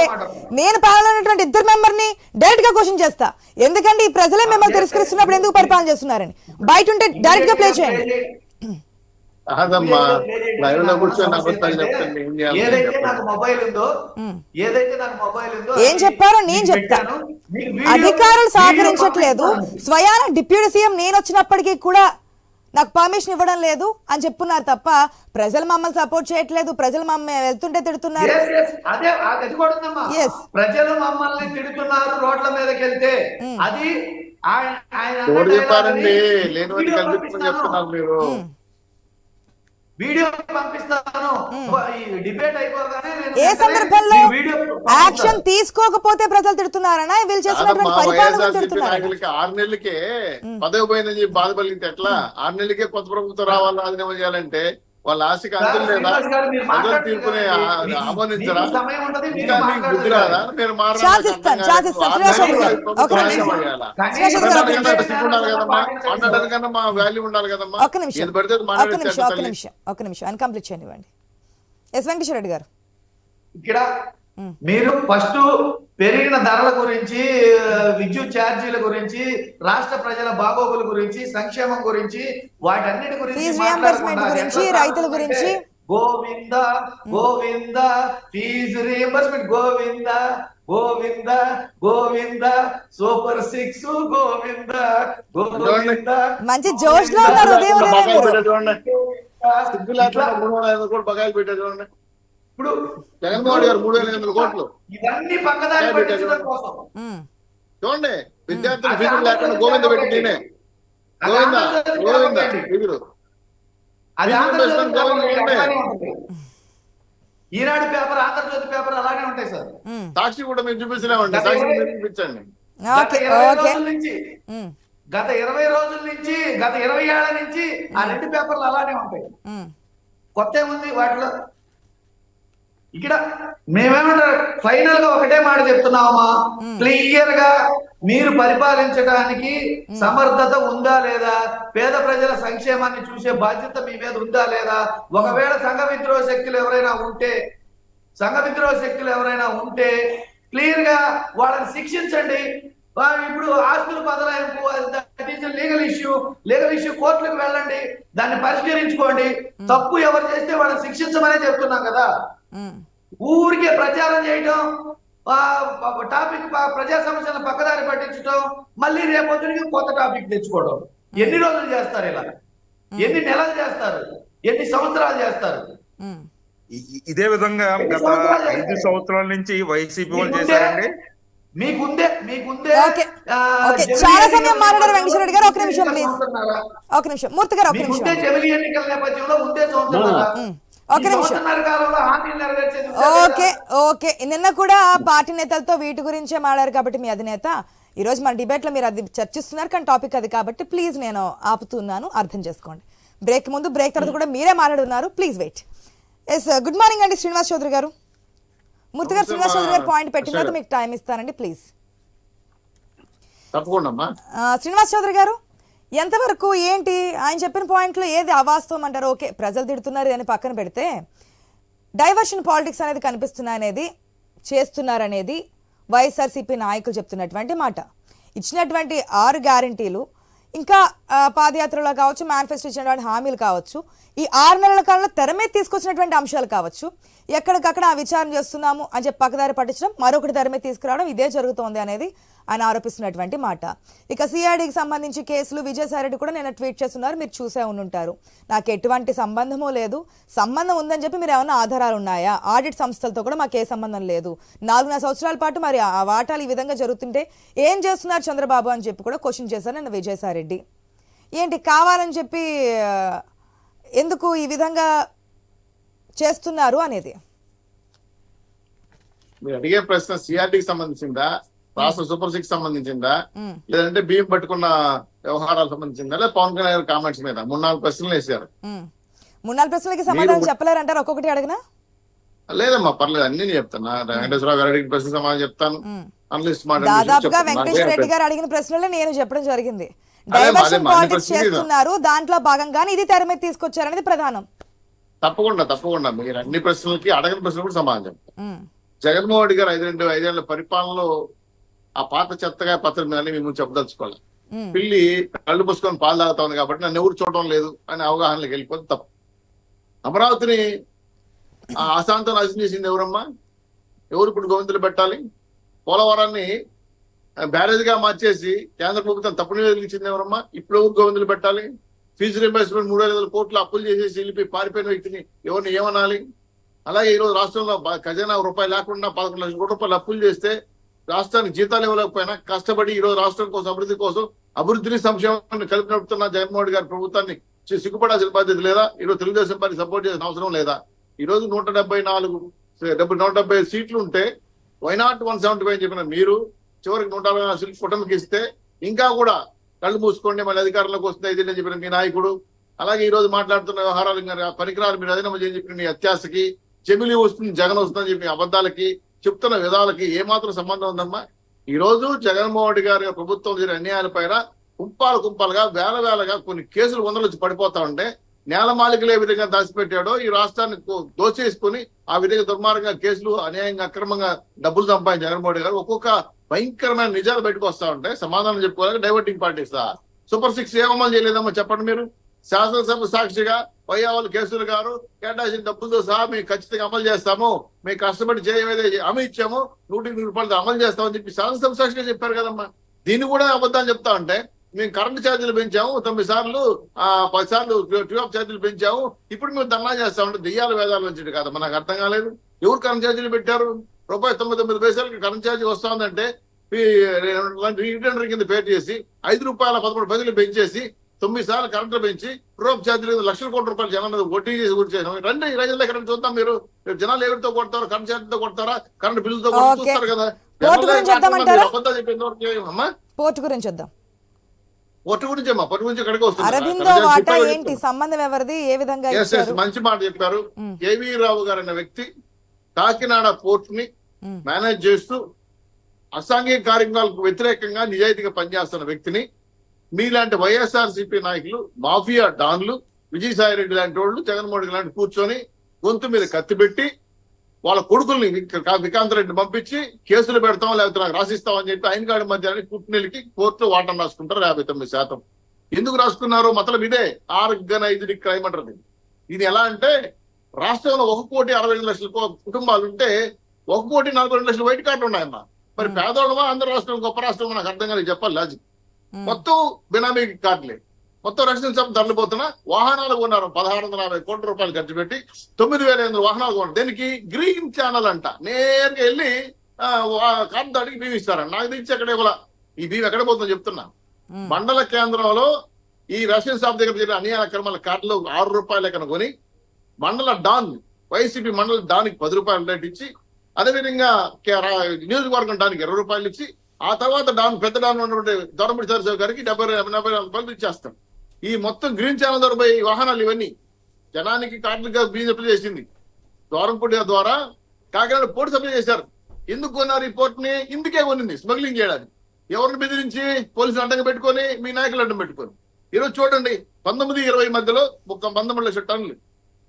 నేను పాలన ఉన్నటువంటి 2 మెంబర్ని డైరెక్ట్ గా క్వశ్చన్ చేస్తా, ఎందుకంటే ఈ ప్రజలే మిమ్మల్ని తిరస్కరిస్తున్నప్పుడు ఎందుకు పరిపాలన చేస్తున్నారని. బయట ఉంటే డైరెక్ట్ గా ప్లే చేయండి. ఏదైతే నాకు మొబైల్ ఉందో ఏం చెప్పారో నేను చెప్తాను. అధికారులు సహకరించట్లేదు, స్వయాన డిప్యూటీ సీఎం నేను వచ్చినప్పటికీ కూడా నాకు పర్మిషన్ ఇవ్వడం లేదు అని చెప్పున్నారు తప్ప ప్రజలు మమ్మల్ని సపోర్ట్ చేయట్లేదు, ప్రజలు మమ్మల్ని వెళ్తుంటే తిడుతున్నారు. ప్రజలు మమ్మల్ని తిడుతున్నారు రోడ్ల మీదకి వెళ్తే, అది వీడియో పంపిస్తాను. డిబేట్ అయిపోగానే ఏ సందర్భంలో యాక్షన్ తీసుకోకపోతే ప్రజలు తిడుతున్నారనా, వీళ్ళు చేసినటువంటి పరిపాలన తిడుతున్నారా? 6 నెలలకే పదవి పోయిందని చెప్పి బాధపడితే ఎట్లా? 6 నెలలకే కొత్త ప్రభుత్వం రావాలి, రాజీనామా చేయాలంటే వాళ్ళ ఆశకి అంతులు లేదా? ప్రజల తీర్పుని ఆమోదించరా? ఇంకా మీకు బుద్ధి రాదా? మీరు మాట్లాడడానికన్నా మా వాల్యూ ఉండాలి కదమ్మా. ఒక్క నిమిషం అని కంప్లీట్ చేయనివ్వండి. ఎస్ వెంకటేశ్వర రెడ్డి గారు, ఇక్కడ మీరు ఫస్ట్ పెరిగిన ధరల గురించి, విద్యుత్ ఛార్జీల గురించి, రాష్ట్ర ప్రజల బాగోగుల గురించి, సంక్షేమం గురించి, వాటన్నిటి గురించి, రైతుల గురించి, Govinda Govinda fees reimbursement Govinda Govinda Govinda super 6 Govinda Govinda. మంచి జోష్ లో ఉన్నారు. ఇప్పుడు జగన్మోహన్ గారు 3,500 కోట్లు ఇవన్నీ పక్కదారి పట్టించడం కోసం చూడండి. విద్యార్థులు ఫీజులు లేకుండా గోవింద పెట్టి నేనే గోవింద గోవింద ఫీజులు. ఈనాడు పేపర్, ఆంధ్రజ్యోతి పేపర్ అలాగే ఉంటాయి సార్. సాక్షి కూడా మీరు చూపించలేమండి, సాక్షి చూపించండి. గత 20 రోజుల నుంచి గత 20 ఏళ్ల నుంచి ఆ 2 పేపర్లు అలానే ఉంటాయి. కొత్త ఏముంది వాటిలో? ఇక్కడ మేమేమంటారు, ఫైనల్ గా ఒకటే మాట చెప్తున్నామా, క్లియర్ గా మీరు పరిపాలించడానికి సమర్థత ఉందా లేదా, పేద ప్రజల సంక్షేమాన్ని చూసే బాధ్యత మీ మీద ఉందా లేదా? ఒకవేళ సంఘ విద్రోహ శక్తులు ఎవరైనా ఉంటే క్లియర్ గా వాళ్ళని శిక్షించండి. ఇప్పుడు ఆస్తుల బదలాయింపు, లీగల్ ఇష్యూ కోర్టులకు వెళ్ళండి, దాన్ని పరిష్కరించుకోండి. తప్పు ఎవరు చేస్తే వాళ్ళని శిక్షించమనే చెప్తున్నాం కదా. ఊరికే ప్రచారం చేయటం, టాపిక్ ప్రజా సమస్యలను పక్కదారి పట్టించడం, మళ్ళీ రేపొద్దునికి కొత్త టాపిక్ తెచ్చుకోవడం. ఎన్ని రోజులు చేస్తారు ఇలా? ఎన్ని నెలలు చేస్తారు? ఎన్ని సంవత్సరాలు చేస్తారు? ఇదే విధంగా గత 5 సంవత్సరాల నుంచి వైసీపీ వాళ్ళు చేశారండి. మీకుందే ఓకే ఓకే చాలా సమయం మాట్లాడారు వెంకటేశ్వర రెడ్డి గారు. ఒక నిమిషం ప్లీజ్, ఒక నిమిషం మూర్తి గారు, ఒక నిమిషం. జమిలీ ఎన్నికల నేపథ్యంలో ఉందే చూస్తున్నారా? ఒక నిమిషం. కాలంలో హామీలు నెరవేర్చేది. ఓకే ఓకే, నిన్న కూడా పార్టీ నేతలతో వీటి గురించే మాట్లాడారు కాబట్టి మీ అధినేత ఈ రోజు మన డిబేట్ లో మీరు అది చర్చిస్తున్నారు, కానీ టాపిక్ అది కాబట్టి ప్లీజ్ నేను ఆపుతున్నాను, అర్థం చేసుకోండి. బ్రేక్ ముందు బ్రేక్ తర్వాత కూడా మీరే మాట్లాడుతున్నారు, please wait. Yes, good morning అండి శ్రీనివాస్ చౌదరి గారు. మూర్తి గారు శ్రీనివాస్ చౌదరి గారు పాయింట్ పెట్టిన తర్వాత మీకు టైం ఇస్తానండి ప్లీజ్. తప్పకుండా శ్రీనివాస్ చౌదరి గారు, ఎంతవరకు ఏంటి ఆయన చెప్పిన పాయింట్లో ఏది అవాస్తవం అంటారు? ఓకే, ప్రజలు తిడుతున్నారు అని పక్కన పెడితే డైవర్షన్ పాలిటిక్స్ అనేది కనిపిస్తున్నాయనేది చేస్తున్నారనేది వైఎస్ఆర్సీపీ నాయకులు చెప్తున్నటువంటి మాట. ఇచ్చినటువంటి 6 గ్యారంటీలు, ఇంకా పాదయాత్రలో కావచ్చు, మేనిఫెస్టో ఇచ్చినటువంటి హామీలు కావచ్చు, ఈ 6 నెలల కాలంలో తెర మీద తీసుకొచ్చినటువంటి అంశాలు కావచ్చు, ఎక్కడికక్కడ ఆ విచారణ చేస్తున్నాము అని చెప్పి పక్కదారి పట్టించడం, మరొకటి తెర మీద తీసుకురావడం, ఇదే జరుగుతోంది అనేది ఆయన ఆరోపిస్తున్నటువంటి మాట. ఇక సిఐడికి సంబంధించి కేసులు విజయసాయిరెడ్డి కూడా నేను ట్వీట్ చేస్తున్నారు, మీరు చూసే ఉండుంటారు. నాకు ఎటువంటి సంబంధమూ లేదు, సంబంధం ఉందని చెప్పి మీరు ఏమైనా ఆధారాలు ఉన్నాయా? ఆడిట్ సంస్థలతో కూడా మాకు ఏ సంబంధం లేదు. 4.5 సంవత్సరాల పాటు మరి ఆ వాటాలు ఈ విధంగా జరుగుతుంటే ఏం చేస్తున్నారు చంద్రబాబు అని చెప్పి కూడా క్వశ్చన్ చేశారు నేను విజయసాయిరెడ్డి. ఏంటి కావాలని చెప్పి ఎందుకు ఈ విధంగా చేస్తున్నారు అనేది మీరు అడిగే ప్రశ్న సిఆర్డీకి సంబంధించిందా, రాష్ట్ర సూపర్ 6 సంబంధించిందా, లేదంటే బియ్యం పట్టుకున్న వ్యవహారాలకు సంబంధించిందా, లేదా పవన్ కళ్యాణ్ గారి కామెంట్స్ మీద 3-4 ప్రశ్నలు వేసారు. 3-4 ప్రశ్నలకి సమాధానం చెప్పలేరంటారు, ఒక్కొక్కటి అడిగినా? లేదమ్మా పర్లేదు, అన్ని నేను చెప్తాను. వెంకటేశ్వరరావు గారు అడిగిన ప్రశ్న సమాధానం చెప్తాను. అనలిస్ట్ దాదాపుగా వెంకటేశ్వర రెడ్డి గారు అడిగిన ప్రశ్నలే నేను చెప్పడం జరిగింది. డైవర్షన్ పాలిటిక్స్ చేస్తున్నారు, దాంట్లో భాగంగానే ఇది తెర మీద తీసుకొచ్చారనేది ప్రధానం. తప్పకుండా మీరు అన్ని ప్రశ్నలకి అడగని ప్రశ్నలు కూడా సమాధానం చెప్తాను. జగన్మోహన్ రెడ్డి గారు 5 పరిపాలనలో ఆ పాత చెత్తగా పత్రం మీ ముందు చెప్పదలుచుకోవాలి. పిల్లి కళ్ళు పుసుకొని పాలు తాగుతా ఉంది కాబట్టి నన్ను ఎవరు చూడటం లేదు అని అవగాహనలోకి వెళ్ళిపోతే తప్పు. అమరావతిని అశాంతం నాశనం చేసింది ఎవరమ్మా? ఎవరు ఇప్పుడు గోవిందులు పెట్టాలి? పోలవరాన్ని బ్యారేజ్ గా మార్చేసి కేంద్ర ప్రభుత్వం తప్పు నివేదించింది ఎవరమ్మా? ఇప్పుడు ఎవరు గోవిందులు పెట్టాలి? ఫీజు రీంబర్స్మెంట్ 3,500 కోట్లు అప్పులు చేసేసి వెళ్ళిపోయి పారిపోయిన వ్యక్తిని ఎవరిని ఏమనాలి? అలాగే ఈ రోజు రాష్ట్రంలో ఖజానా రూపాయలు లేకుండా 11 లక్షల కోట్ల రూపాయలు అప్పులు చేస్తే రాష్ట్రానికి జీతాలు ఇవ్వలేకపోయినా కష్టపడి ఈ రోజు రాష్ట్రం కోసం అభివృద్ధిని సంక్షేమాన్ని కలిపి నడుపుతున్న జగన్మోహన్ రెడ్డి గారి ప్రభుత్వాన్ని సిగ్గుపడాల్సిన బాధ్యత లేదా? ఈరోజు తెలుగుదేశం పార్టీ సపోర్ట్ చేసిన అవసరం లేదా? ఈ రోజు 170 సీట్లు ఉంటే వైనాట్ 175 అని చెప్పిన మీరు చివరికి 164 సీట్లు కుటుంబకి ఇస్తే ఇంకా కూడా కళ్ళు మూసుకోండి మళ్ళీ అధికారంలోకి వస్తుంది ఇదని చెప్పిన మీ నాయకుడు, అలాగే ఈ రోజు మాట్లాడుతున్న వ్యవహారాలు పనికిరాలు మీరు అధినమ చేయని చెప్పిన మీ అత్యాశకి, జమిలీ వస్తుంది జగన్ వస్తుందని చెప్పి అబద్ధాలకి చెప్తున్న విధాలకి ఏమాత్రం సంబంధం ఉందమ్మా? ఈ రోజు జగన్మోహన్ రెడ్డి గారి ప్రభుత్వం జరిగిన అన్యాయాల పైన కుంపాలుగా వేలగా కొన్ని కేసులు 100 వచ్చి పడిపోతా ఉంటే నేలమాలికలు ఏ విధంగా దాచిపెట్టాడో ఈ రాష్ట్రాన్ని దోచేసుకుని ఆ విధంగా దుర్మార్గంగా కేసులు అన్యాయంగా అక్రమంగా డబ్బులు సంపాదించిన జగన్మోహన్ రెడ్డి గారు ఒక్కొక్క భయంకరమైన నిజాలు బయటకు వస్తా ఉంటాయి. సమాధానం చెప్పుకోవాలి. డైవర్టింగ్ పార్టీస్ సూపర్ 6 ఏం అమలు చేయలేదమ్మా చెప్పండి మీరు? శాసనసభ సాక్షిగా వైయావల్ కేసులు గారు కేటాయించిన డబ్బులతో సహా మేము ఖచ్చితంగా అమలు చేస్తాము, మేము కష్టపడి చేయవేదే హామీ ఇచ్చాము, 100% అమలు చేస్తామని చెప్పి శాసనసభ సాక్షిగా చెప్పారు కదమ్మా. దీన్ని కూడా అబద్ధాలు చెప్తా ఉంటే మేము కరెంటు ఛార్జీలు పెంచాము 9 సార్లు 10 సార్లు ట్యూబ్ ఛార్జీలు పెంచాము, ఇప్పుడు మేము ధర్నా చేస్తామంటే దెయ్యాల వేదాలు వచ్చేది కాదమ్మా. నాకు అర్థం కాలేదు. ఎవరు కరెంట్ ఛార్జీలు పెట్టారు? ₹99 కరెంట్ ఛార్జీ వస్తుందంటే రీటెండర్ కింద పే చేసి ₹5.13 పెంచేసి 9 సార్లు కరెంటు పెంచి ట్యూబ్ ఛార్జీలు లక్షల కోట్ల రూపాయలు జనం మీద వడ్డీ చేసి కూర్చేసాం. రండి ఈ రైతుల్లో ఎక్కడ చూద్దాం. మీరు జనాలు ఎవరితో కొడతారు? కరెంట్ ఛార్జీతో కొడతారా? కరెంట్ బిల్లుతో చూస్తారు కదా. అబద్ధాలు చెప్పేంత వరకు ఏమమ్మా? పోర్టు గురించి వద్దాం. పొట్టు గురించి అమ్మా, పొట్టు గురించి ఎక్కడికి అరబిందో వాటా ఏంటి సంబంధం, ఎవరిది, ఏ విధంగా? మంచి మాట చెప్పారు. కేవీ రావు గారు అనే వ్యక్తి కాకినాడ పోర్ట్ ని మేనేజ్ చేస్తూ అసాంఘిక కార్యక్రమాలకు వ్యతిరేకంగా నిజాయితీగా పనిచేస్తున్న వ్యక్తిని మీలాంటి వైఎస్ఆర్సీపీ నాయకులు, మాఫియా డాన్లు, విజయసాయిరెడ్డి లాంటి వాళ్ళు, జగన్మోహన్ రెడ్డి లాంటి కూర్చొని గొంతు మీద కత్తిపెట్టి వాళ్ళ కొడుకుల్ని వికాంత్ రెడ్డి పంపించి కేసులు పెడతాం లేకపోతే నాకు రాసిస్తామని చెప్పి ఆయనగాడి మధ్యాహ్నం కుట్నెలకి కోర్టులో వాటం రాసుకుంటారు 59%. ఎందుకు రాసుకున్నారు? మతలబ్ ఇదే ఆర్గనైజ్డ్ క్రైమ్ అంటారు. ఇది ఎలా అంటే రాష్ట్రంలో 1,62,00,000 కుటుంబాలు ఉంటే 1,42,00,000 వైట్ కార్డులు ఉన్నాయమ్మా. మరి పేదవాళ్ళమా అందరు రాష్ట్రం గొప్ప రాష్ట్రం నాకు అర్థం కాదు, చెప్పాలి లాజిక్. మొత్తం బినామీ కార్డులే, మొత్తం రక్షణ సంస్థ తరలిపోతున్నా వాహనాలు కొన్నారు 1,650 కోట్ల రూపాయలు ఖర్చు పెట్టి 9,500 వాహనాలు కొన్నారు. దీనికి గ్రీన్ ఛానల్ అంట. నేరుగా వెళ్ళి కార్డు దాటికి బియ్యం ఇస్తారని నాకు తెచ్చి ఎక్కడ ఇవ్వాల. ఈ బియ్యం ఎక్కడ పోతుందో చెప్తున్నా. మండల కేంద్రంలో ఈ రేషన్ షాప్ దగ్గర జరిగిన అన్యాయ అక్రమాల కార్డులు 6 రూపాయలు కనుకొని మండల డాన్ వైసీపీ మండల డాన్కి 10 రూపాయలు రేట్ ఇచ్చి, అదేవిధంగా నియోజకవర్గం డాన్కి 20 రూపాయలు ఇచ్చి, ఆ తర్వాత డాన్ పెద్ద డాన్ ఉన్నటువంటి దొరపడి సరసేవ గారికి 70 రూపాయలు ఇచ్చేస్తాం. ఈ మొత్తం గ్రీన్ ఛానల్ ద్వారా పోయి వాహనాలు ఇవన్నీ జనానికి కార్డులుగా బియ్యం సప్లై చేసింది. దూరంపూడి ద్వారా కాకినాడ పోర్టు సప్లై చేశారు. ఎందుకు కొన్నారు ఈ పోర్టుని? ఇందుకే కొనింది, స్మగ్లింగ్ చేయడానికి. ఎవరిని బెదిరించి? పోలీసులు అడ్డంగా పెట్టుకొని, మీ నాయకులు అడ్డం పెట్టుకొని. ఈరోజు చూడండి, 19-20 మధ్యలో 19 లక్షల టన్నులు,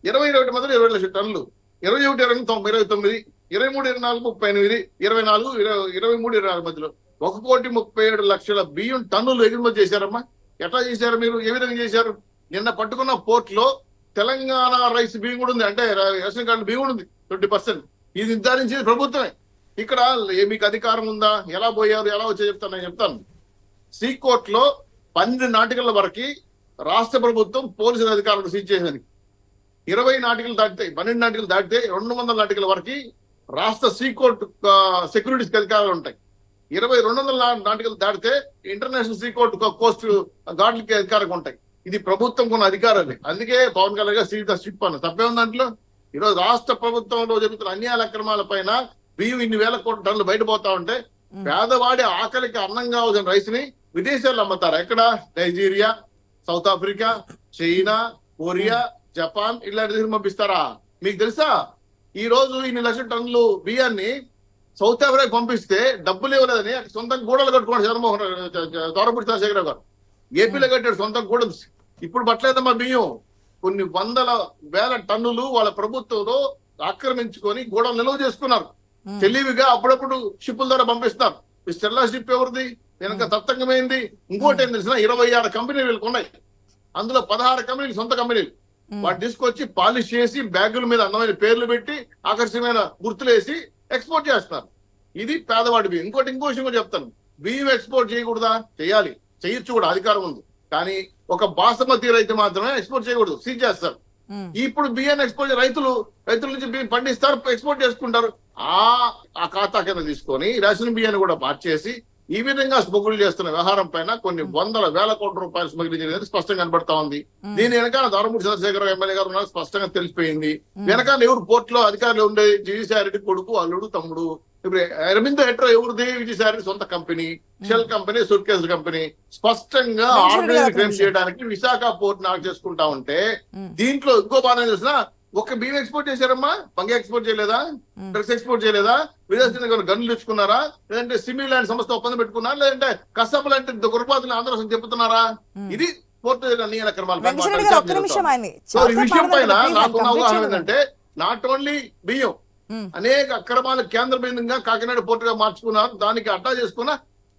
20-21 మధ్యలో 20 లక్షల టన్నులు, 21-29, 23-24 38, 24-23-24 మధ్యలో 1,37 లక్షల బియ్యం టన్నులు ఎగుమతి చేశారమ్మా. ఎట్లా చేశారు మీరు? ఏ విధంగా చేశారు? నిన్న పట్టుకున్న పోర్ట్ లో తెలంగాణ రైస్ బియ్యం కూడా ఉంది, అంటే రేషన్ కార్డు బియ్యం కూడా ఉంది 20%. ఇది నిర్ధారించేది ప్రభుత్వమే. ఇక్కడ మీకు అధికారం ఉందా? ఎలా పోయారు, ఎలా వచ్చా చెప్తాను. చెప్తాను. సీకోర్ట్ లో 12 నాటికల వరకు రాష్ట్ర ప్రభుత్వం పోలీసుల అధికారులు సీజ్ చేసేది. 20 నాటికలు దాటితే, 12 నాటికలు దాటితే 200 నాటికల వరకు రాష్ట్ర సీకోర్టు సెక్యూరిటీస్ అధికారులు ఉంటాయి. 200 నాటికలు దాటితే ఇంటర్నేషనల్ సీకోర్టు కోస్ట్ గార్డులకి అధికారం ఉంటాయి. ఇది ప్రభుత్వం కొన్న అధికారాలు. అందుకే పవన్ కళ్యాణ్ గారు సీజ్ ద షిప్ అన్న. తప్పేం దాంట్లో? ఈరోజు రాష్ట్ర ప్రభుత్వంలో జరుగుతున్న అన్యాయ అక్రమాల పైన బియ్యం ఇన్ని వేల కోట్ల టన్నులు బయటపోతా ఉంటే, పేదవాడి ఆకలికి అన్నం కావాల్సిన రైస్ ని విదేశాల్లో అమ్ముతారు. ఎక్కడ? Nigeria, south Africa, China, Korea, Japan ఇలాంటి దగ్గర పంపిస్తారా? మీకు తెలుసా? ఈ రోజు ఇన్ని లక్షల టన్నులు బియ్యాన్ని సౌత్ ఆఫ్రికా పంపిస్తే డబ్బులు ఇవ్వలేదని సొంతంగా గూడలు కట్టుకున్నాడు జగన్మోహన్ దొరపూడి చంద్రశేఖరరావు గారు. ఏపీలో కట్టాడు సొంతం గూడలు. ఇప్పుడు పట్టలేదమ్మా బియ్యం. కొన్ని 100,000 టన్నులు వాళ్ళ ప్రభుత్వంలో ఆక్రమించుకొని గూడలు నిల్వ చేసుకున్నారు. తెలివిగా అప్పుడప్పుడు షిప్పుల ద్వారా పంపిస్తారు. ఈ స్టెల్లా షిప్ ఎవరిది? వెనక తత్తంగమైంది. ఇంకోటి ఏం తెలిసిన 26 కంపెనీలు వీళ్ళకి ఉన్నాయి. అందులో 16 కంపెనీలు సొంత కంపెనీలు. వాటి తీసుకొచ్చి పాలిష్ చేసి బ్యాగుల మీద అందమైన పేర్లు పెట్టి ఆకర్షణీయమైన గుర్తులు వేసి ఎక్స్పోర్ట్ చేస్తున్నారు. ఇది పేదవాడి బియ్యం. ఇంకో విషయం కూడా చెప్తాను. బియ్యం ఎక్స్పోర్ట్ చేయకూడదా? చేయాలి, చేయొచ్చు కూడా, అధికారం ఉంది. కానీ ఒక బాసమతి రైతు మాత్రమే ఎక్స్పోర్ట్ చేయకూడదు, సీజ్ చేస్తారు. ఇప్పుడు బియ్యాన్ని ఎక్స్పోర్ట్ రైతుల నుంచి బియ్యం పండిస్తారు, ఎక్స్పోర్ట్ చేసుకుంటారు. ఆ ఖాతా కింద తీసుకొని రేషన్ బియ్యాన్ని కూడా మార్చేసి ఈ విధంగా స్మగుల్ చేస్తున్న వ్యవహారం పైన కొన్ని 100,000 కోట్ల రూపాయలు స్మగ్లింగ్ జరిగింది స్పష్టంగా కనబడతా ఉంది. దీని వెనకాల దొరపూడి చంద్రశేఖరరావు ఎమ్మెల్యే గారు ఉన్నారు, స్పష్టంగా తెలిసిపోయింది. వెనకాల ఎవరు పోర్ట్ లో అధికారులు ఉండే? విజయసాయి రెడ్డి కొడుకు, అల్లుడు, తమ్ముడు. ఇప్పుడు అరవిందో హెట్రో ఎవరిది? విజయసాయి రెడ్డి సొంత కంపెనీ, షెల్ కంపెనీ, సూట్ కేసుల కంపెనీ. స్పష్టంగా ఆర్గనైజ్ క్రైమ్ చేయడానికి విశాఖ పోర్ట్ నాకు చేసుకుంటా ఉంటే, దీంట్లో ఇంకో బాధ తెలిసిన ఒక బియ్యం ఎక్స్పోర్ట్ చేశారమ్మా, పంగ ఎక్స్పోర్ట్ చేయలేదా? డ్రగ్స్ ఎక్స్పోర్ట్ చేయలేదా? విదేశీ గన్లు తెచ్చుకున్నారా? లేదంటే సిమి ల్యాండ్ సంస్థ ఒప్పందం పెట్టుకున్నారా? లేదంటే కసబ్ లాంటి గురుపాతులు ఆంధ్ర చెప్తున్నారా? ఇది పోర్టు అన్యాయ అక్రమాలు. సో ఈ విషయం పైన నాకున్న అవగాహన ఏంటంటే, నాట్ ఓన్లీ బియ్యం, అనేక అక్రమాలు కేంద్ర బిందుగా కాకినాడ పోర్టుగా మార్చుకున్నారు. దానికి అడ్డా చేసుకున్న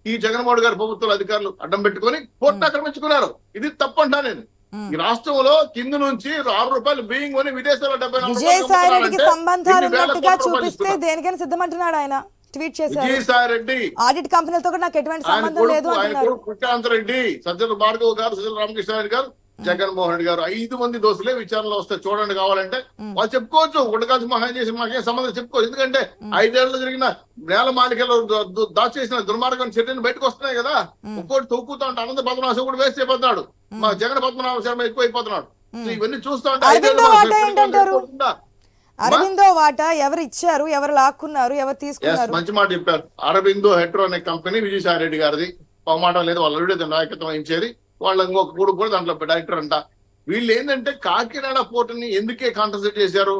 ఈ జగన్మోహన్ గారి ప్రభుత్వాల అధికారులు అడ్డం పెట్టుకుని పోర్టు ఆక్రమించుకున్నారు. ఇది తప్పంటా నేను. ఈ రాష్ట్రంలో కింద నుంచి 6 రూపాయలు బియ్యం కొని విదేశాల్లో 74 సంబంధాలు ఉన్నట్టుగా చూపిస్తే దేనికైనా సిద్ధమంటున్నాడు ఆయన. ట్వీట్ చేశారు. విజయసాయి రెడ్డి ఆడిట్ కంపెనీలతో కూడా నాకు ఎటువంటి సంబంధం లేదు అంటున్నారు. కృష్ణాంత రెడ్డి, సజ్జల భార్గవ్ గారు, సజ్జల రామకృష్ణారెడ్డి గారు, జగన్మోహన్ రెడ్డి గారు 5 మంది దోషులే విచారణలో వస్తే చూడండి. కావాలంటే వాళ్ళు చెప్పుకోవచ్చు, గుండకాల్సి మహాన్ చేసి మాకేం సంబంధం చెప్పుకోవచ్చు. ఎందుకంటే 5 ఏళ్లలో జరిగిన నేల మాలికలు దాచేసిన దుర్మార్గం చర్యలు బయటకు వస్తున్నాయి కదా. ఒక్కోటి తొక్కుతా ఉంటే అనంత పద్మనాభం కూడా వేస్ట్ అయిపోతున్నాడు. మా జగన్ పద్మనాభ శర్మ ఎక్కువ అయిపోతున్నాడు. ఇవన్నీ చూస్తా ఉంటే అరవిందో వాటా ఎవరు ఇచ్చారు, ఎవరు లాక్కున్నారు, ఎవరు తీసుకున్నారు? మంచి మాట చెప్పారు. అరవిందో హెట్రో అనే కంపెనీ విజయసాయి రెడ్డి గారిది. మాట లేదు, వాళ్ళ నాయకత్వం వహించేది. వాళ్ళ ఇంకొక కూడు కూడా దాంట్లో డైరెక్టర్ అంట. వీళ్ళు ఏంటంటే కాకినాడ పోర్టుని ఎందుకే కాన్సన్ట్రేట్ చేశారు?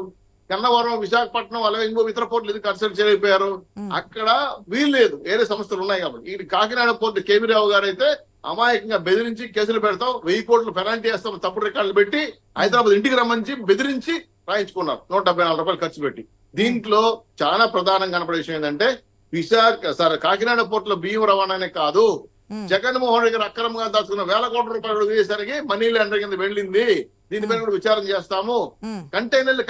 కన్నవరం, విశాఖపట్నం, అలాగే ఇంకో ఇతర పోర్టులు ఎందుకు కాన్సన్ట్రేట్ చేయలేకపోయారు? అక్కడ వీలు లేదు, వేరే సంస్థలు ఉన్నాయి కాబట్టి. ఈ కాకినాడ పోర్టు కేవీ రావు గారు అయితే అమాయకంగా బెదిరించి కేసులు పెడతాం, 1000 కోట్లు పెనాల్టీ వేస్తాం, తప్పుడు రికార్డులు పెట్టి హైదరాబాద్ ఇంటికి రమ్మంచి బెదిరించి రాయించుకున్నారు 174 రూపాయలు ఖర్చు పెట్టి. దీంట్లో చాలా ప్రధానంగా కనపడే విషయం ఏంటంటే, కాకినాడ పోర్టులో బియ్యం రవాణానే కాదు, జగన్మోహన్ రెడ్డి గారు అక్రమంగా దాచుకున్న 1000 కోట్ల రూపాయలు విదేశానికి మనీ లాండర్ కింద వెళ్ళింది. దీనిపైన కూడా విచారణ చేస్తాము. కంటైనర్లు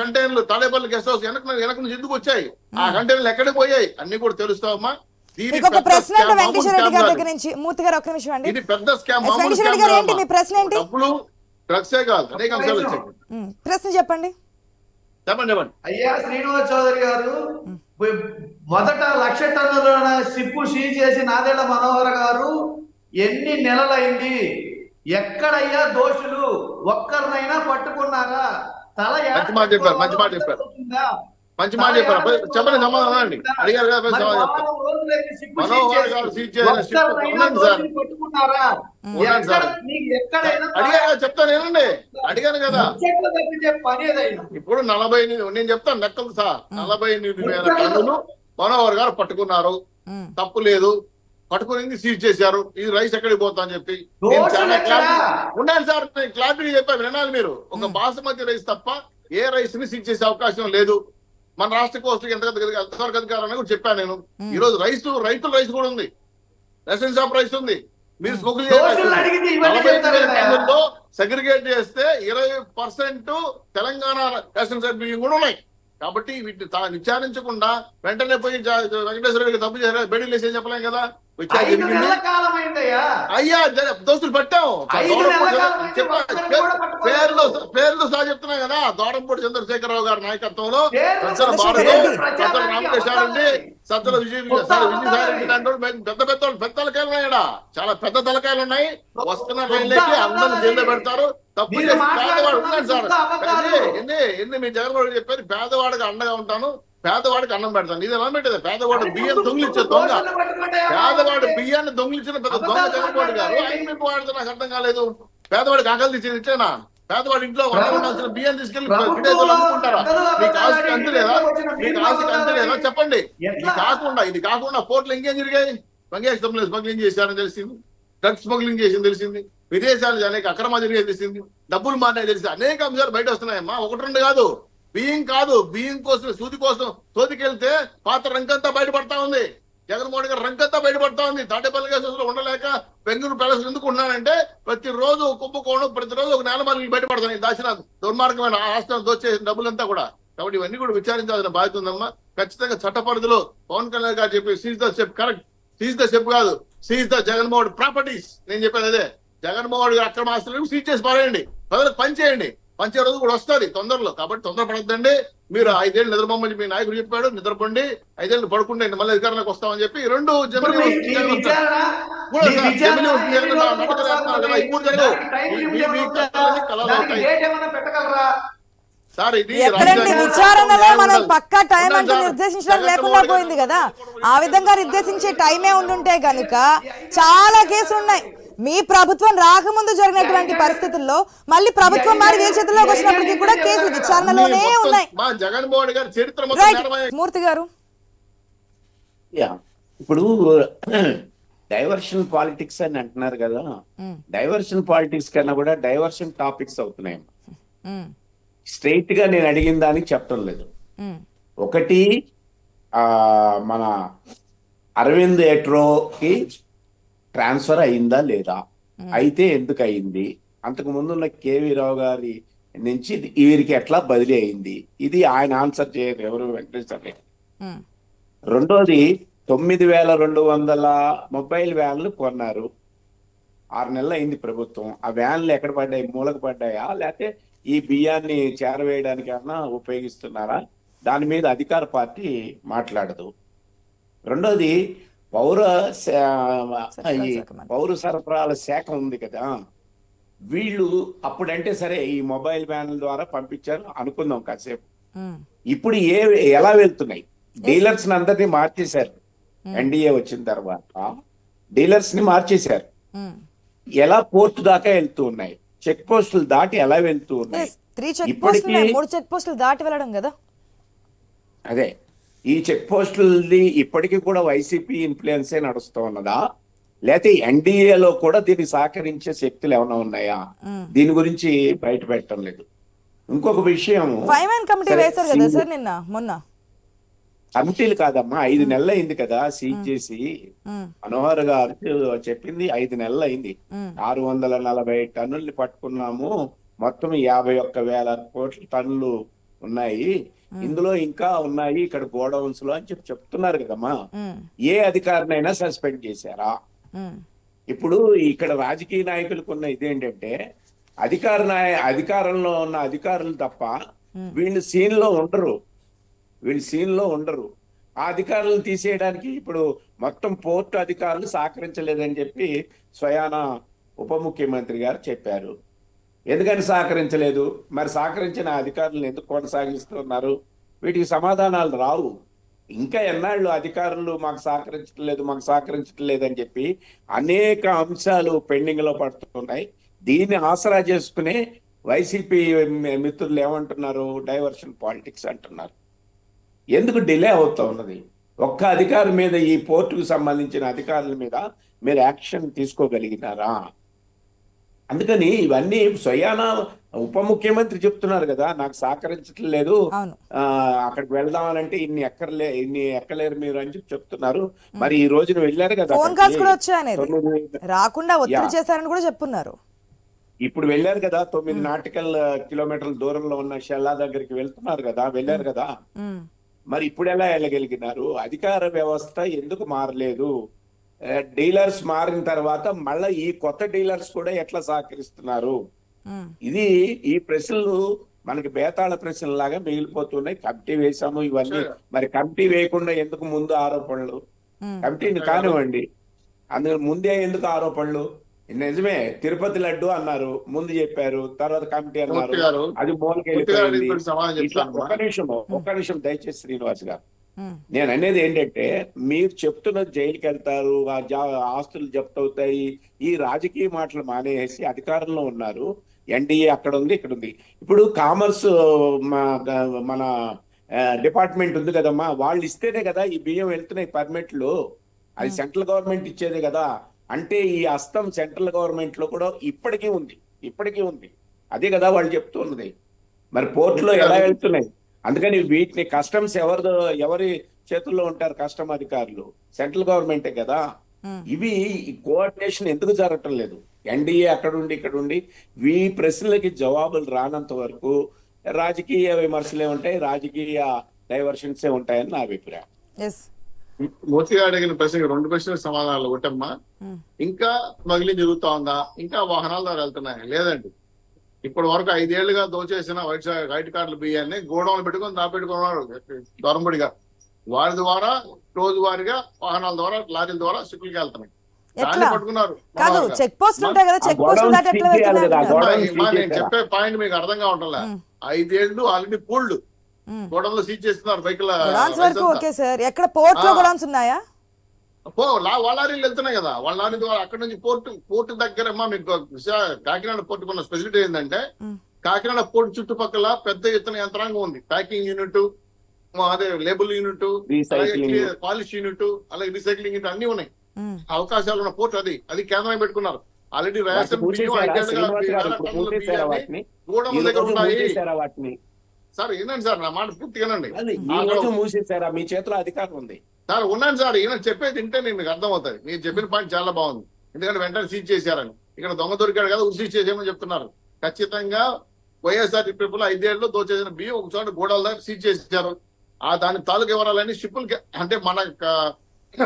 తాడేపల్లి గెస్ట్ హౌస్ వెనక నుంచి ఎందుకు వచ్చాయి, ఆ కంటైనర్లు ఎక్కడికి పోయాయి అన్ని కూడా తెలుస్తామమ్మా. ఇది పెద్ద స్కామ్. డబ్బులు డ్రగ్సే కాదు, అనేక అంశాలు వచ్చాయి. ప్రశ్న చెప్పండి. చెప్పండి చెప్పండి. అయ్యా శ్రీనివాస్ చౌదరి గారు, మొదట 1,00,000 టన్నుల సిప్పు సీజ్ చేసి నాదెళ్ల మనోహర్ గారు ఎన్ని నెలలైంది? ఎక్కడయ్యా దోషులు? ఒక్కరినైనా పట్టుకున్నారా? తల మంచి మాట చెప్పారు, మంచి మాట చెప్పారు, మంచి మాట చెప్పారు. చెప్పండి, సమాధానం అండి. అడిగారు కదా, సమాధానం చెప్తారు. మనోహర్ గారు సీజ్ చేసిన షిప్ ఉండండి సార్, ఉండండి సార్. అడిగారు కదా, చెప్తాను ఏనండి, అడిగాను కదా. ఇప్పుడు 48, నేను చెప్తాను లెక్కలు సార్. 48,000 టన్నులు మనోహర్ గారు పట్టుకున్నారు, తప్పు లేదు. పట్టుకుని సీజ్ చేశారు. ఈ రైస్ ఎక్కడికి పోతా అని చెప్పి నేను చాలా క్లారిటీ ఉండాలి సార్, నేను క్లారిటీ చెప్పాను, వినాలి మీరు. ఒక బాసుమతి రైస్ తప్ప ఏ రైస్ ని సీజ్ చేసే అవకాశం లేదు. మన రాష్ట్ర కోస్టుకి ఎంతవరకు అధికారాన్ని కూడా చెప్పాను నేను. ఈ రోజు రైతుల రైస్ కూడా ఉంది, రేషన్ షాప్ రైస్ ఉంది. మీరు స్మగుల్ టన్నుల్లో సెగ్రిగేట్ చేస్తే 20% తెలంగాణ రేషన్ షాప్ బియ్యం కూడా ఉన్నాయి. కాబట్టి వీటిని విచారించకుండా వెంటనే పోయి వెంకటేశ్వర రెడ్డికి తప్పు చేయాలి, బెడీలు వేసి చెప్పలేం కదా. అయ్యా దోస్తులు పట్టాం, పేర్లు సహా చెప్తున్నా కదా. దోరంపూడి చంద్రశేఖరరావు గారి నాయకత్వంలో సజ్జల భారతి, సజ్జల రామకృష్ణారెడ్డి, సజ్జల విజయసాయిరెడ్డి లాంటి పెద్ద తలకాయలు ఉన్నాయి. చాలా పెద్ద తలకాయలు ఉన్నాయి. వస్తున్న రైళ్ళకి అందరూ జైల్లో పెడతారు. తప్పు చేసి పేదవాడు ఉన్నాడు సార్. ఎన్ని మీ జగన్మోహన్ చెప్పారు, పేదవాడికి అండగా ఉంటాను, పేదవాడికి అన్నం పెడతాను. ఇది ఎలా పెట్టేది? పేదవాడు బియ్యం దొంగిలించే దొంగ, పేదవాడు బియ్యాన్ని దొంగిలించిన పెద్ద దొంగ జగన్మోహన్ గారు. ఆయన మీకు వాడితే నాకు అర్థం కాలేదు. పేదవాడికి ఆకలి తెచ్చేది ఇచ్చేనా? పేదవాడి ఇంట్లో ఉండాల్సిన బియ్యం తీసుకెళ్లి విదేశాలు అమ్ముకుంటారా? మీకు ఆశకి అంత లేదా? మీకు ఆశకి అంత లేదా? చెప్పండి. ఇది కాకుండా పోర్టులు ఇంకేం జరిగాయి? బంగాళాఖాతంలో స్మగ్లింగ్ చేశారని తెలిసింది, డ్రగ్స్ స్మగ్లింగ్ చేసింది తెలిసింది, విదేశాలు అనేక అక్రమాలు జరిగే తెలిసింది, డబ్బులు మారినాయి తెలిసింది. అనేక అంశాలు బయట వస్తున్నాయమ్మా. 1-2 కాదు. బియ్యం కోసం, సూది కోసం తోతికెళ్తే పాత్ర రంకంతా బయటపడతా ఉంది. జగన్మోహన్ గారు రంకంతా బయటపడతా ఉంది. తాడేపల్లి కేసులో ఉండలేక బెంగళూరు ప్యాలెస్ ఎందుకు ఉన్నానంటే ప్రతిరోజు కుంభకోణం, ప్రతిరోజు ఒక నేల మార్గం బయటపడతాను. దాచిన దుర్మార్గమైన ఆస్తులను దోచే డబ్బులంతా కూడా. కాబట్టి ఇవన్నీ కూడా విచారించాల్సిన బాధ్యత ఉందమ్మా. ఖచ్చితంగా చట్ట పరిధిలో పవన్ కళ్యాణ్ గారు చెప్పి seize the ship, correct, seize the ship కాదు, సీజ్ ద జగన్మోహన్ ప్రాపర్టీస్. నేను చెప్పేది అదే. జగన్మోహన్ గారు అక్రమ ఆస్తులను సీజ్ చేసి పారేయండి, ప్రజలకు పనిచేయండి. పంచే రోజు కూడా వస్తుంది తొందరలో. కాబట్టి తొందరపడద్దండి. మీరు 5 ఏళ్ళు నిద్రపోమని మీ నాయకుడు చెప్పాడు, నిద్రపోండి. 5 ఏళ్ళు పడుకుంటే మళ్ళీ అధికారంలోకి వస్తామని చెప్పి 2 జమిని సార్. ఇది విచారణలో మనం పక్కా టైం అంటూ నిర్దేశించడం లేకుండా పోయింది కదా. ఆ విధంగా నిర్దేశించే టైమే ఉండుంటే గనుక చాలా కేసులు ఉన్నాయి. మీ ప్రభుత్వం రాకముందు జరిగినటువంటి పరిస్థితుల్లో మళ్ళీ ప్రభుత్వం మారి వేరే చేతుల్లోకి వచ్చినప్పటికీ కూడా కేసులు విచారణలోనే ఉన్నాయి. జగన్మోహన్ గారి చరిత్ర మూర్తి గారు, ఇప్పుడు డైవర్షన్ పాలిటిక్స్ అని అంటున్నారు కదా. డైవర్షన్ పాలిటిక్స్ కన్నా కూడా డైవర్షన్ టాపిక్స్ అవుతున్నాయి. స్ట్రైట్ గా నేను అడిగిన దానికి చెప్పడం లేదు. ఒకటి, మన అరవింద్ ఎట్రోకి ట్రాన్స్ఫర్ అయిందా లేదా, అయితే ఎందుకు అయింది, అంతకు ముందున్న కేవీ రావు గారి నుంచి వీరికి ఎట్లా బదిలీ అయింది, ఇది ఆయన ఆన్సర్ చేయరు ఎవరు, వెంకటేశ్వర రెడ్డి. రెండోది, 9,200 మొబైల్ వ్యాన్లు కొన్నారు. 6 నెలలు అయింది ప్రభుత్వం. ఆ వ్యాన్లు ఎక్కడ పడ్డాయి? మూలకు పడ్డాయా, లేకపోతే ఈ బియ్యాన్ని చేరవేయడానికి ఏమన్నా ఉపయోగిస్తున్నారా? దాని మీద అధికార పార్టీ మాట్లాడదు. రెండోది, పౌర సరఫరాల శాఖ ఉంది కదా, వీళ్ళు అప్పుడంటే సరే ఈ మొబైల్ వ్యాన్ల ద్వారా పంపించారు అనుకుందాం కాసేపు. ఇప్పుడు ఎలా వెళ్తున్నాయి? డీలర్స్ ని అందరినీ మార్చేశారు. ఎన్డీఏ వచ్చిన తర్వాత డీలర్స్ ని మార్చేశారు. ఎలా పోర్ట్ దాకా వెళ్తూ ఉన్నాయి, చెక్ పోస్టులు దాటి ఎలా వెళ్తూ ఉన్నాయి. ఇప్పటికీ 3 చెక్ పోస్టులు దాటి వెళ్ళడం కదా. అదే, ఈ చెక్ పోస్టులది ఇప్పటికీ కూడా వైసీపీ ఇన్ఫ్లుయెన్సే నడుస్తూ ఉన్నదా, లేకపోతే ఎన్డీఏలో కూడా దీన్ని సహకరించే శక్తులు ఏమైనా ఉన్నాయా? దీని గురించి బయట పెట్టడం లేదు. ఇంకొక విషయం, కమిటీలు కాదమ్మా, 5 నెలలు అయింది కదా సీజ్ చేసి. మనోహర్ గారు చెప్పింది 5 నెలలు అయింది. 640 టన్నుల్ని పట్టుకున్నాము, మొత్తం 51,000 టన్నులు ఉన్నాయి, ఇందులో ఇంకా ఉన్నాయి ఇక్కడ గోడౌన్స్ లో అని చెప్తున్నారు కదమ్మా. ఏ అధికారినైనా సస్పెండ్ చేశారా? ఇప్పుడు ఇక్కడ రాజకీయ నాయకులకు ఉన్న ఇదేంటంటే, అధికారంలో ఉన్న అధికారులు తప్ప వీళ్ళు సీన్ లో ఉండరు, వీళ్ళు సీన్ లో ఉండరు. ఆ అధికారులను తీసేయడానికి ఇప్పుడు మొత్తం పోర్టు అధికారులు సహకరించలేదని చెప్పి స్వయాన ఉప ముఖ్యమంత్రి గారు చెప్పారు. ఎందుకని సహకరించలేదు? మరి సహకరించిన అధికారులను ఎందుకు కొనసాగిస్తున్నారు? వీటికి సమాధానాలు రావు. ఇంకా ఎన్నాళ్ళు అధికారులు మాకు సహకరించడం లేదని చెప్పి అనేక అంశాలు పెండింగ్ లో పడుతున్నాయి. దీన్ని ఆసరా చేసుకునే వైసీపీ మిత్రులు ఏమంటున్నారు? డైవర్షన్ పాలిటిక్స్ అంటున్నారు. ఎందుకు డిలే అవుతా ఉన్నది? ఒక్క అధికారి మీద, ఈ పోర్టుకు సంబంధించిన అధికారుల మీద మీరు యాక్షన్ తీసుకోగలిగినారా? అందుకని ఇవన్నీ స్వయాన ఉప ముఖ్యమంత్రి చెప్తున్నారు కదా, నాకు సహకరించడం లేదు, అక్కడికి వెళ్దామనంటే ఇన్ని ఎక్కలేరు మీరు అని చెప్పి చెప్తున్నారు. మరి ఈ రోజున వెళ్ళారు కదా, ఫోన్ కాల్స్ కూడా వచ్చాయనేది, రాకుండా ఒత్తిడి చేశారని కూడా చెప్తున్నారు. ఇప్పుడు వెళ్ళారు కదా, 9 నాటికల్ కిలోమీటర్ల దూరంలో ఉన్న షెల్లా దగ్గరికి వెళ్తున్నారు కదా, వెళ్ళారు కదా. మరి ఇప్పుడు ఎలా వెళ్ళగలిగినారు? అధికార వ్యవస్థ ఎందుకు మారలేదు? డీలర్స్ మారిన తర్వాత మళ్ళీ ఈ కొత్త డీలర్స్ కూడా ఎట్లా సహకరిస్తున్నారు? ఇది ఈ ప్రశ్నలు మనకి బేతాళ ప్రశ్నలు లాగా మిగిలిపోతున్నాయి. కమిటీ వేసాము ఇవన్నీ, మరి కమిటీ వేయకుండా ఎందుకు ముందు ఆరోపణలు? కమిటీని కానివ్వండి, అందులో ముందే ఎందుకు ఆరోపణలు? నిజమే, తిరుపతి లడ్డు అన్నారు, ముందు చెప్పారు, తర్వాత కమిటీ అన్నారు, అది మూలకెళ్ళిపోయింది. ఇట్లా ఒక్క నిమిషం దయచేసి శ్రీనివాస్ గారు, నేను అనేది ఏంటంటే, మీరు చెప్తున్న జైలుకి వెళ్తారు, ఆస్తులు జప్తు అవుతాయి, ఈ రాజకీయ మాటలు మానేసి అధికారంలో ఉన్నారు. ఎన్డీఏ అక్కడ ఉంది, ఇక్కడ ఉంది. ఇప్పుడు కామర్స్ మన డిపార్ట్మెంట్ ఉంది కదమ్మా, వాళ్ళు ఇస్తేనే కదా ఈ బియ్యం వెళ్తున్నాయి పర్మిట్లు. అది సెంట్రల్ గవర్నమెంట్ ఇచ్చేది కదా. అంటే ఈ హస్తం సెంట్రల్ గవర్నమెంట్ లో కూడా ఇప్పటికీ ఉంది. అదే కదా వాళ్ళు చెప్తున్నది. మరి పోర్టులో ఎలా వెళ్తున్నాయి? అందుకని వీటిని కస్టమ్స్ ఎవరి చేతుల్లో ఉంటారు? కస్టమ్ అధికారులు సెంట్రల్ గవర్నమెంటే కదా. ఇవి కోఆర్డినేషన్ ఎందుకు జరగటం లేదు? ఎన్డీఏ అక్కడుండి ఇక్కడుండి ఈ ప్రశ్నలకి జవాబులు రానంత వరకు రాజకీయ విమర్శలే ఉంటాయి, రాజకీయ డైవర్షన్సే ఉంటాయని నా అభిప్రాయం. మూర్తి గారు అడిగిన ప్రశ్నకి 2 ప్రశ్నలకు సమాధానాలు. ఒకటమ్మా, ఇంకా స్మగ్లింగ్ జరుగుతా ఉందా? ఇంకా వాహనాల ద్వారా వెళ్తున్నాయి? లేదండి. ఇప్పటి వరకు 5 ఏళ్లుగా దోచేసిన వైట్ కార్డుల బియ్యాన్ని గోడౌన్లు పెట్టుకొని దాపెట్టుకున్నారు దొరంబడిగా. వారి ద్వారా రోజువారీగా వాహనాల ద్వారా, లారీల ద్వారా షిప్లకి వెళ్తున్నాయి. దాన్ని పట్టుకున్నారు. నేను చెప్పే పాయింట్ మీకు అర్థం కావటంలే. 5 ఏళ్ళు ఆల్రెడీ పూల్డ్ గోడౌన్లో సీజ్ చేస్తున్నారు బైకుల. వాళ్ళ లారీలు వెళ్తున్నాయి కదా, వాళ్ళ లారీ ద్వారా అక్కడ నుంచి పోర్టు దగ్గర. మీకు కాకినాడ పోర్టుకు ఉన్న స్పెసిలిటీ ఏంటంటే, కాకినాడ పోర్టు చుట్టుపక్కల పెద్ద ఎత్తున యంత్రాంగం ఉంది. ప్యాకింగ్ యూనిట్, అదే లేబుల్ యూనిట్, పాలిష్ యూనిట్, అలాగే రీసైక్లింగ్ యూనిట్ అన్ని ఉన్నాయి. అవకాశాలు ఉన్న పోర్టు అది కేంద్రం పెట్టుకున్నారు. ఆల్రెడీ రేషన్ గోడౌన్ దగ్గర ఉన్నాయి. సార్ ఏంటండి సార్, నా మాట పూర్తిగానండి. మీ చేతిలో అధికారం ఉంది సార్. ఉన్నాను సార్, ఈయన చెప్పేది తింటే మీకు అర్థం అవుతుంది. మీరు చెప్పిన పాయింట్ చాలా బాగుంది. ఎందుకంటే వెంటనే సీజ్ చేశారని, ఇక్కడ దొంగ దొరికాడు కదా సీజ్ చేసేయమని చెప్తున్నారు. ఖచ్చితంగా వైఎస్ఆర్సీపీలో 5 ఏళ్లలో దోచేసిన బియ్యం ఒక చోట గోడాల దగ్గర సీజ్ చేశారు. దాని తాలూకు వివరాలన్నీ షిప్పులకి, అంటే మన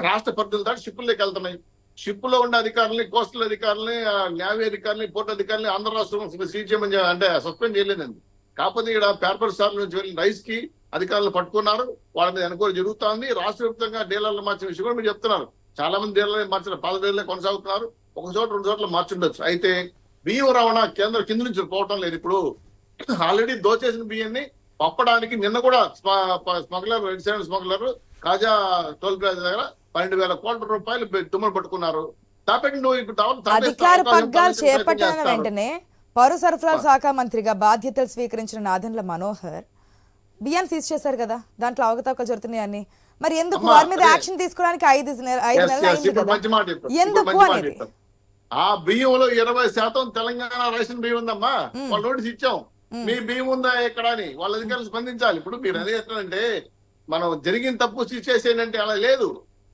రాష్ట్ర పరిధుల దాటి షిప్పుల్లోకి వెళ్తున్నాయి. షిప్పులో ఉండే అధికారులని, కోస్టల్ అధికారులని, న్యాయ అధికారులని, పోర్టు అధికారులని ఆంధ్ర రాష్ట్రం సీజ్ చేయమని అంటే సస్పెండ్ చేయలేదండి. కాకపోతే ఇక్కడ పేపర్ స్టార్ నుంచి వెళ్ళిన రైస్ కి అధికారులు పట్టుకున్నారు. వాళ్ళ మీద ఎన్క్వైరీ జరుగుతుంది. రాష్ట్ర వ్యాప్తంగా డీలర్లు మార్చిన విషయం కూడా మీరు చెప్తున్నారు. చాలా మంది డీలర్లు మార్చిన, 10 డీలర్లే కొనసాగుతున్నారు. ఒక చోట 2 చోట్ల మార్చుండొచ్చు. అయితే బియ్యం రవాణా కేంద్రం కింద నుంచి పోవటం లేదు. ఇప్పుడు ఆల్రెడీ దోచేసిన బియ్యాన్ని పంపడానికి నిన్న కూడా స్మగ్లర్, రెడ్ సైడ్ స్మగ్లర్ కాజా టోల్ ప్లాజా దగ్గర 12,000 కోట్ల రూపాయలు దుమ్మలు పట్టుకున్నారు. అధికార పగ్గాలు చేపట్టిన వెంటనే పౌర సరఫరాల శాఖ మంత్రిగా బాధ్యతలు స్వీకరించిన నాదెండ్ల మనోహర్ బియ్యాన్ని సీజ్ చేశారు కదా, దాంట్లో అవకతవకలు జరుగుతున్నాయని. మరి ఎందుకు వారి మీద యాక్షన్ తీసుకోవడానికి 5 నెలలు ఎందుకు అనేది? ఆ బియ్యంలో 20% తెలంగాణ రేషన్ బియ్యం ఉందమ్మా. వాళ్ళు నోటీస్ ఇచ్చాం, మీ బియ్యం ఉందా ఎక్కడ అని. వాళ్ళ అధికారులు స్పందించాలి. ఇప్పుడు మీరు అదే ఎట్లంటే, మనం జరిగిన తప్పు సీజ్ చేసేయంటే అలా లేదు.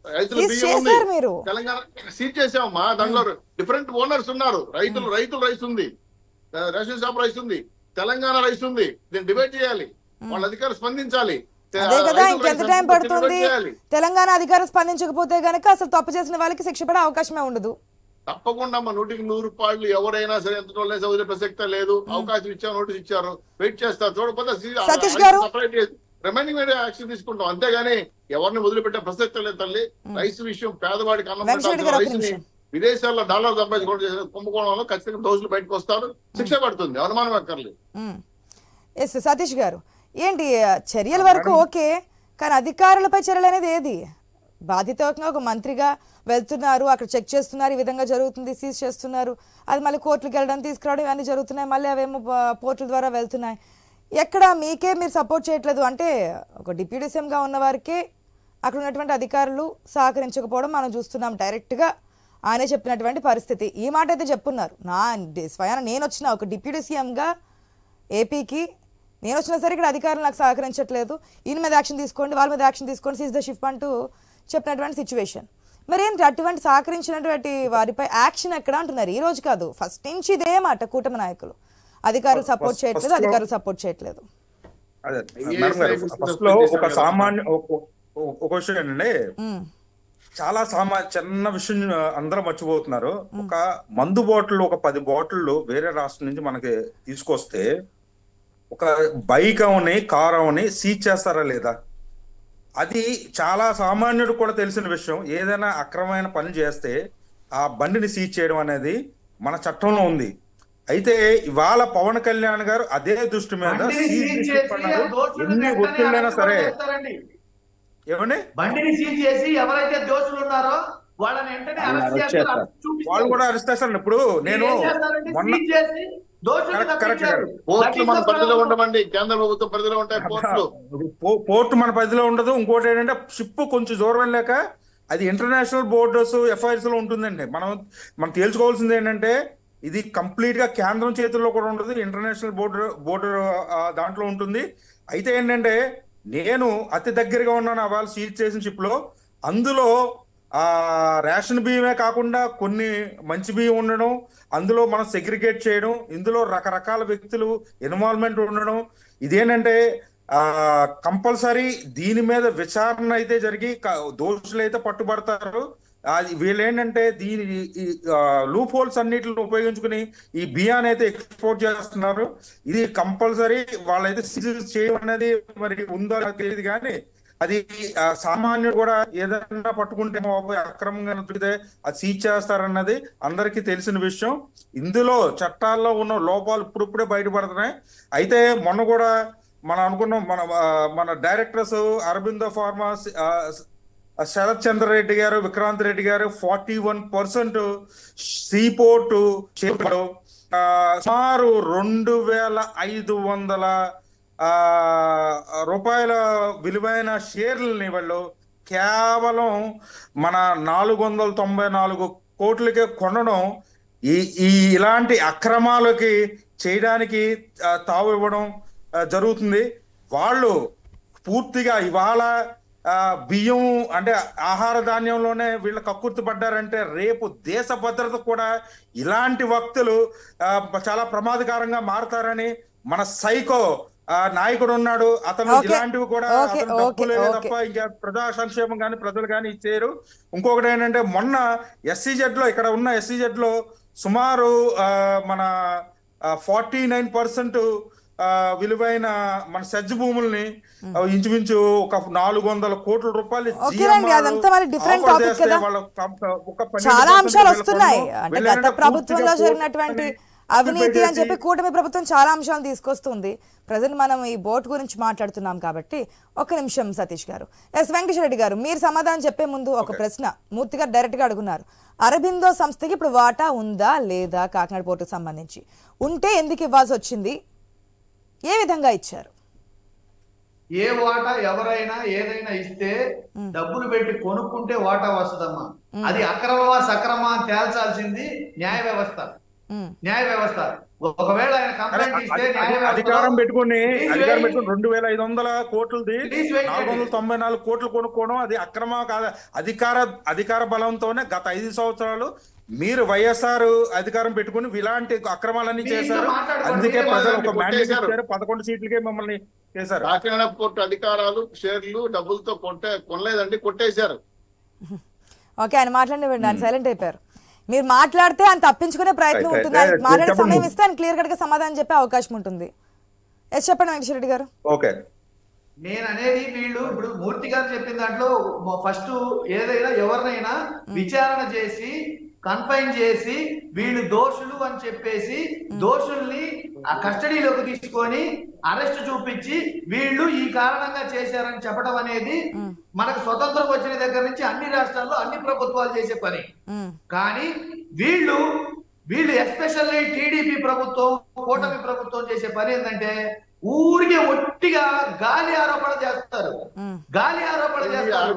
రైతులు బియ్యం ఉంది, తెలంగాణ సీజ్ చేసామమ్మా. దాంట్లో డిఫరెంట్ ఓనర్స్ ఉన్నారు. రైతులు రైస్ ఉంది, రేషన్ షాప్ రైస్ ఉంది, తెలంగాణ రైస్ ఉంది. దీన్ని డిబేట్ చేయాలి, వాళ్ళ అధికారులు స్పందించాలి. అదే కదా, ఇంకెంత టైం పడుతుంది? తెలంగాణ అధికారులు స్పందించకపోతే గనక అసలు తప్పు చేసిన వాళ్ళకి శిక్ష పడే అవకాశమే ఉండదు. తప్పకుండా మా 100% ఎవరైనా సరే ఎంత వదిలే ప్రసక్తే లేదు. అవకాశం ఇచ్చారు, నోటీస్ ఇచ్చారు, వెయిట్ చేస్తారు. చూడకపోతే సపరేట్ రిమైనింగ్ యాక్షన్ తీసుకుంటాం. అంతేగాని ఎవరిని వదిలిపెట్టే ప్రసక్తే లేదు తల్లి. రైస్ విషయం పేదవాడికి అన్నం పెట్టాల్సిన రైస్ని విదేశాల్లో డాలర్ సంపాదించుకోవడం కుంభకోణంలో ఖచ్చితంగా దోషులు బయటకు వస్తారు, శిక్ష పడుతుంది, అనుమానం అక్కర్లేదు. సతీష్ గారు, ఏంటి చర్యల వరకు ఓకే, కానీ అధికారులపై చర్యలు అనేది ఏది? బాధితంగా ఒక మంత్రిగా వెళ్తున్నారు, అక్కడ చెక్ చేస్తున్నారు, ఈ విధంగా జరుగుతుంది, సీజ్ చేస్తున్నారు, అది మళ్ళీ కోర్టులకు వెళ్ళడం తీసుకురావడం ఇవన్నీ జరుగుతున్నాయి, మళ్ళీ అవేమో పోర్టుల ద్వారా వెళ్తున్నాయి. ఎక్కడ మీకే మీరు సపోర్ట్ చేయట్లేదు అంటే ఒక డిప్యూటీ సీఎంగా ఉన్న వారికే అక్కడ ఉన్నటువంటి అధికారులు సహకరించకపోవడం మనం చూస్తున్నాం. డైరెక్ట్గా ఆయనే చెప్పినటువంటి పరిస్థితి. ఈ మాట అయితే చెప్పున్నారు. స్వయాన నేను వచ్చిన ఒక డిప్యూటీ సీఎంగా ఏపీకి నేను వచ్చినా సరే ఇక్కడ అధికారులు నాకు సహకరించట్లేదు, ఈయన మీద యాక్షన్ తీసుకోండి, వాళ్ళ మీద యాక్షన్ తీసుకోండి, సీజ్ ద షిప్ అంటూ చెప్పినటువంటి సిచ్యువేషన్. మరి ఏంటి అటువంటి సహకరించినటువంటి వారిపై యాక్షన్ ఎక్కడ అంటున్నారు? ఈ రోజు కాదు, ఫస్ట్ నుంచి ఇదే మాట కూటమి నాయకులు. అధికారులు సపోర్ట్ చేయట్లేదు, అధికారులు సపోర్ట్ చేయట్లేదు. ఒక సామాన్య ఒక విషయం ఏంటంటే, చాలా చిన్న విషయం అందరూ మర్చిపోతున్నారు. ఒక మందు బాటిల్, ఒక 10 బాటిళ్ళు వేరే రాష్ట్రం నుంచి మనకి తీసుకొస్తే ఒక బైక్ అవని కార్ అవని సీజ్ చేస్తారా లేదా? అది చాలా సామాన్యుడు కూడా తెలిసిన విషయం. ఏదైనా అక్రమమైన పని చేస్తే ఆ బండిని సీజ్ చేయడం అనేది మన చట్టంలో ఉంది. అయితే ఇవాళ పవన్ కళ్యాణ్ గారు అదే దృష్టి మీద ఎన్ని ఒత్తిళ్ళైనా సరే ఏమండి బండిని సీజ్ చేసి ఎవరైతే దోషులు ఉన్నారో వాళ్ళని వెంటనే అరెస్ట్ చేస్తారు, వాళ్ళు కూడా అరెస్ట్ చేస్తారు. ఇప్పుడు నేను మొన్న పోర్టు మన పరిధిలో ఉండదు. ఇంకోటి ఏంటంటే షిప్ కొంచెం దూరం వెళ్ళాక అది ఇంటర్నేషనల్ బోర్డర్స్ ఎఫ్ఐఆర్స్ లో ఉంటుందండి. మనం తేల్చుకోవాల్సింది ఏంటంటే ఇది కంప్లీట్ గా కేంద్రం చేతుల్లో కూడా ఉండదు, ఇంటర్నేషనల్ బోర్డర్ దాంట్లో ఉంటుంది. అయితే ఏంటంటే నేను అతి దగ్గరగా ఉన్నాను వాళ్ళు సీజ్ చేసిన షిప్ లో. అందులో రేషన్ బియ్యమే కాకుండా కొన్ని మంచి బియ్యం ఉండడం, అందులో మనం సెగ్రిగేట్ చేయడం, ఇందులో రకరకాల వ్యక్తులు ఇన్వాల్వ్మెంట్ ఉండడం. ఇదేంటంటే కంపల్సరీ దీని మీద విచారణ అయితే జరిగి దోషులు అయితే పట్టుబడతారు. వీళ్ళేంటంటే దీని లూప్ హోల్స్ అన్నిటిని ఉపయోగించుకుని ఈ బియ్యాన్ని అయితే ఎక్స్పోర్ట్ చేస్తున్నారు. ఇది కంపల్సరీ వాళ్ళైతే సీజ్ చేయడం అనేది మరి ఉందో తెలియదు, కానీ అది సామాన్యుడు కూడా ఏదైనా పట్టుకుంటే అక్రమంగా దొరికితే అది సీజ్ చేస్తారన్నది అందరికీ తెలిసిన విషయం. ఇందులో చట్టాల్లో ఉన్న లోపాలు ఇప్పుడిప్పుడే బయటపడుతున్నాయి. అయితే మొన్న కూడా మనం అనుకున్నాం, మన డైరెక్టర్స్ అరబిందో ఫార్మా శరత్ చంద్ర రెడ్డి గారు, విక్రాంత్ రెడ్డి గారు 41% సీపోర్టు షేర్లు సుమారు 2500 రూపాయల విలువైన షేర్లని వాళ్ళు కేవలం మన 494 కోట్లకే కొనడం, ఇలాంటి అక్రమాలకి చేయడానికి తావు ఇవ్వడం జరుగుతుంది. వాళ్ళు పూర్తిగా ఇవాళ బియ్యం అంటే ఆహార ధాన్యంలోనే వీళ్ళు కక్కుర్తి పడ్డారంటే రేపు దేశ భద్రత కూడా ఇలాంటి వ్యక్తులు చాలా ప్రమాదకరంగా మారతారని మన సైకో నాయకుడు ఉన్నాడు. అతను ఇలాంటివి కూడా తప్పులే తప్ప ఇంకా ప్రజా సంక్షేమం కానీ ప్రజలు కానీ ఇచ్చారు. ఇంకొకటి ఏంటంటే మొన్న SEZ లో ఇక్కడ ఉన్న SEZ లో సుమారు మన 49% విలువైన మన సెజ్ భూముల్ని ఇంచుమించు ఒక 400 కోట్ల రూపాయలు చాలా అంశాలు వస్తున్నాయి. అంటే గత ప్రభుత్వంలో జరిగినటువంటి అవినీతి అని చెప్పి కూటమి ప్రభుత్వం చాలా అంశాలు తీసుకొస్తుంది. ప్రజెంట్ మనం ఈ బోట్ గురించి మాట్లాడుతున్నాం కాబట్టి ఒక నిమిషం సతీష్ గారు. వెంకటేశ్వర రెడ్డి గారు, మీరు సమాధానం చెప్పే ముందు ఒక ప్రశ్న మూర్తి గారు డైరెక్ట్ గా అడుగున్నారు. అరబిందో సంస్థకి ఇప్పుడు వాటా ఉందా లేదా కాకినాడ పోర్టుకు సంబంధించి? ఉంటే ఎందుకు ఇవ్వాల్సి వచ్చింది? ఏ విధంగా ఇచ్చారు? ఏ వాటా ఎవరైనా ఏదైనా ఇస్తే డబ్బులు పెట్టి కొనుక్కుంటే వాటా వస్తుందమ్మా. అది అక్రమమా సక్రమా తేల్చాల్సింది న్యాయ వ్యవస్థ. ఒకవేళ ఆయన కంప్లైంట్ ఇస్తే అధికారం పెట్టుకుని 2500 కోట్లది 494 కోట్లు కొనుక్కోవడం అది అక్రమ కాదు. అధికార బలంతోనే గత 5 సంవత్సరాలు మీరు వైఎస్ఆర్ అధికారం పెట్టుకుని ఇలాంటి అక్రమాలన్నీ చేశారు. అందుకే ప్రజలు ఒక మ్యాండేట్ ఇచ్చారు, 11 సీట్లకే మమ్మల్ని చేశారు. కాకినాడ పోర్టు అధికారాలు షేర్లు డబ్బులతో కొనలేదండి, కొట్టేశారు. ఓకే, ఆయన మాట్లాడిన సైలెంట్ అయిపోయారు. మీరు మాట్లాడితే ఆయన తప్పించుకునే ప్రయత్నం ఉంటుంది. మాట్లాడే సమయం ఇస్తే ఆయన క్లియర్ కట్ గా సమాధానం చెప్పే అవకాశం ఉంటుంది. ఎస్ చెప్పండి వెంకటేశ్వర రెడ్డి గారు. ఓకే, నేను అనేది వీళ్ళు ఇప్పుడు మూర్తి గారు చెప్పిన దాంట్లో ఫస్ట్ ఏదైనా ఎవరినైనా విచారణ చేసి కన్ఫైన్ చేసి వీళ్ళు దోషులు అని చెప్పేసి దోషుల్ని ఆ కస్టడీలోకి తీసుకొని అరెస్ట్ చూపించి వీళ్ళు ఈ కారణంగా చేశారని చెప్పడం అనేది మనకు స్వతంత్రం వచ్చిన దగ్గర నుంచి అన్ని రాష్ట్రాల్లో అన్ని ప్రభుత్వాలు చేసే పని. కానీ వీళ్ళు ఎస్పెషల్లీ టీడీపీ ప్రభుత్వం, కూటమి ప్రభుత్వం చేసే పని ఏంటంటే ఊరికే ఒట్టిగా గాలి ఆరోపణ చేస్తారు. గాలి ఆరోపణ చేస్తారు.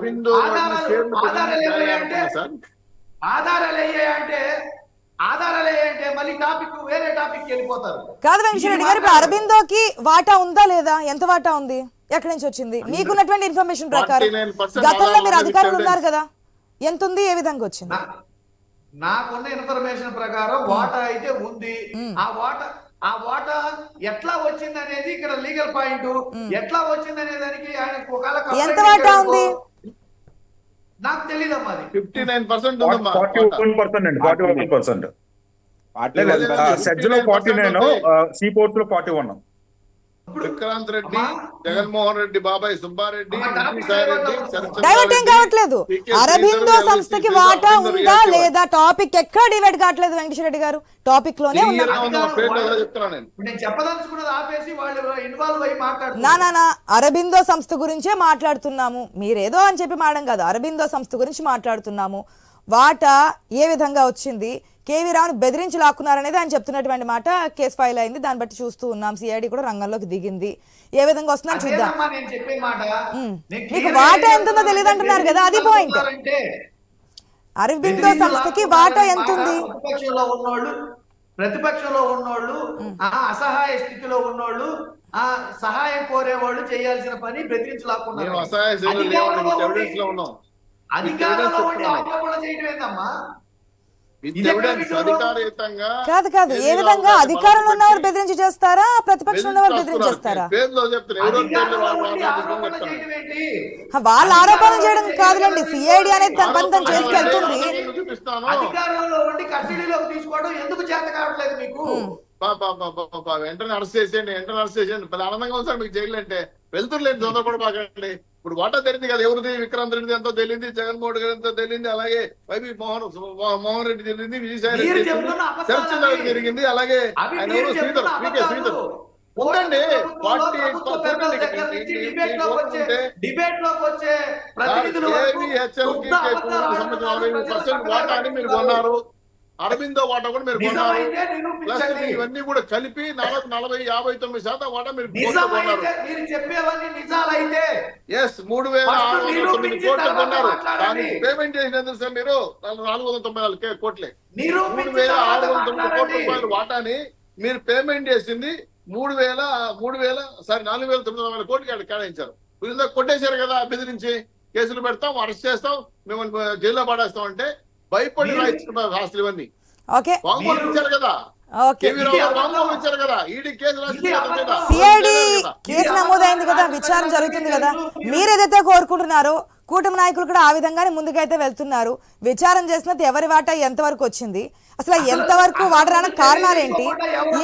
ఆధారాలు అయ్యాయంటే మళ్ళీ టాపిక్ వేరే టాపిక్ వెళ్ళిపోతారు. కాదు వెంకటేశ్వర రెడ్డి గారు, ఇప్పుడు అరబిందోకి వాటా ఉందా లేదా, ఎంత వాటా ఉంది, ఎక్కడి నుంచి వచ్చింది? మీకున్నటువంటి ఇన్ఫర్మేషన్ ప్రకారం గతంలో మీరు అధికారులు ఉన్నారు కదా, ఎంత ఉంది, ఏ విధంగా వచ్చింది? నాకున్న ఇన్ఫర్మేషన్ ప్రకారం వాటా అయితే ఉంది. ఆ వాటా ఎట్లా వచ్చింది అనేది ఇక్కడ లీగల్ పాయింట్. ఎట్లా వచ్చింది అనే దానికి ఆయన ఎంత వాటా ఉంది నాకు తెలియదమ్మా. అది 59% 41%. సెజ్లో 49, సీపోర్ట్ లో 41. విక్రాంత్ రెడ్డి, జగన్మోహన్ రెడ్డి, బాబాయ్ సుబ్బారెడ్డి, డైవర్టింగ్ కావట్లేదు. అరబిందో సంస్థకి వాటా ఉందా లేదా టాపిక్ ఎక్కడ డివైడ్ కావట్లేదు వెంకటేశ్వర రెడ్డి గారు, టాపిక్ లోనే నా అరబిందో సంస్థ గురించే మాట్లాడుతున్నాము. మీరేదో అని చెప్పి మాడం కాదు, అరబిందో సంస్థ గురించి మాట్లాడుతున్నాము. వాటా ఏ విధంగా వచ్చింది, కేవీ రావుని బెదిరించి లాక్కున్నారనేది ఆయన చెప్తున్నటువంటి మాట. కేసు ఫైల్ అయింది, దాన్ని బట్టి చూస్తూ ఉన్నాం. సిఐడి కూడా రంగంలోకి దిగింది. ఏ విధంగా వస్తుందని చూద్దాం. మీకు వాటా ఎంత ఉందో తెలియదు అంటున్నారు కదా, అది పాయింట్. అరబిందో సంస్థకి వాటా ఎంత ఉంది? ప్రతిపక్షంలో ఉన్నోళ్ళు, అసహాయ స్థితిలో ఉన్నోళ్ళు, ఆ సహాయం కోరేవాళ్ళు చేయాల్సిన పని బెదిరించి లాక్కున్నారు. అధికారంలో ఉండి ఆరోపణ చేయడం ఏందమ్మా? కాదు కాదు, ఏ విధంగా అధికారంలో ఉన్నవారు బెదిరించి చేస్తారా, ప్రతిపక్షంలో ఉన్నవారు బెదిరించి చేస్తారా? వాళ్ళ ఆరోపణలు చేయడం కాదులేండి, సిఐడి అనేది తన చేసుకెళ్తుంది. అధికారంలో ఉండి కస్టడీలోకి తీసుకోవడం ఎందుకు చేత కావట్లేదు మీకు? వెంటనే అరెస్ట్ చేసేయండి, వెంటనే అరెస్ట్ చేసేయండి. ఆనందంగా ఉంది సార్ మీకు జైలు అంటే. వెళ్తుర్లేండి, తొందరపడబాకండి. ఇప్పుడు వాటా తెలియదు కదా, ఎవరిది విక్రాంత్ రెడ్డి ఎంతో తెలియదు, జగన్మోహన్ గారు ఎంతో తెలియదు, అలాగే వైవి మోహన్ రెడ్డి తెలియదు, విజయసాయి రెడ్డి చర్చ జరిగింది, అలాగే ఆయన ఎవరు శ్రీధర్ శ్రీధర్ ఉండండి. వాటా అని మీరు కొన్నారు, అరబిందో వాటా కూడా మీరు కొన్నారు, ప్లస్ ఇవన్నీ కూడా కలిపి 40-59% వాటా మీరు కొన్నారు. ఎస్, 3,609 కోట్లు కొన్నారు. దానికి పేమెంట్ చేసినందుకు సార్ మీరు 494 కోట్లే. 3,609 కోట్ల రూపాయల వాటాని మీరు పేమెంట్ చేసింది 4,900 కోట్లకి కేటాయించారు. మీరు కొట్టేశారు కదా, బెదిరించి కేసులు పెడతాం, అరెస్ట్ చేస్తాం, మిమ్మల్ని జైల్లో పడేస్తాం అంటే భయపడి రాయించుకున్నారు ఆస్తులు ఇవన్నీ. వాంగ్మూలం ఇచ్చారు కదా, ఇచ్చారు కదా, ఈడీ కేసు సిఐడి కేసు నమోదైంది కదా, విచారణ జరుగుతుంది కదా. మీరు ఏదైతే కోరుకుంటున్నారో కూటమి నాయకులు కూడా ఆ విధంగానే ముందుకైతే వెళ్తున్నారు. విచారణ చేసినది ఎవరి వాటా ఎంతవరకు వచ్చింది, అసలు ఎంతవరకు వాటా రావడానికి కారణాలు ఏంటి,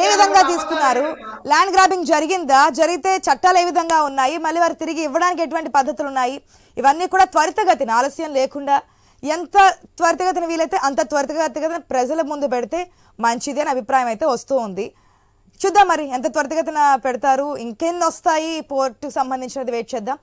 ఏ విధంగా తీసుకున్నారు, ల్యాండ్ గ్రాబింగ్ జరిగిందా, జరిగితే చట్టాలు ఏ విధంగా ఉన్నాయి, మళ్ళీ వారు తిరిగి ఇవ్వడానికి ఎటువంటి పద్ధతులు ఉన్నాయి, ఇవన్నీ కూడా త్వరితగతిన ఆలస్యం లేకుండా ఎంత త్వరితగతిన వీలైతే అంత త్వరితగతిన ప్రజల ముందు పెడితే మంచిది అని అభిప్రాయం అయితే వస్తూ ఉంది. చూద్దాం మరి ఎంత త్వరితగతిన పెడతారు, ఇంకెన్ని వస్తాయి పోర్టుకు సంబంధించినది వెయిట్ చేద్దాం.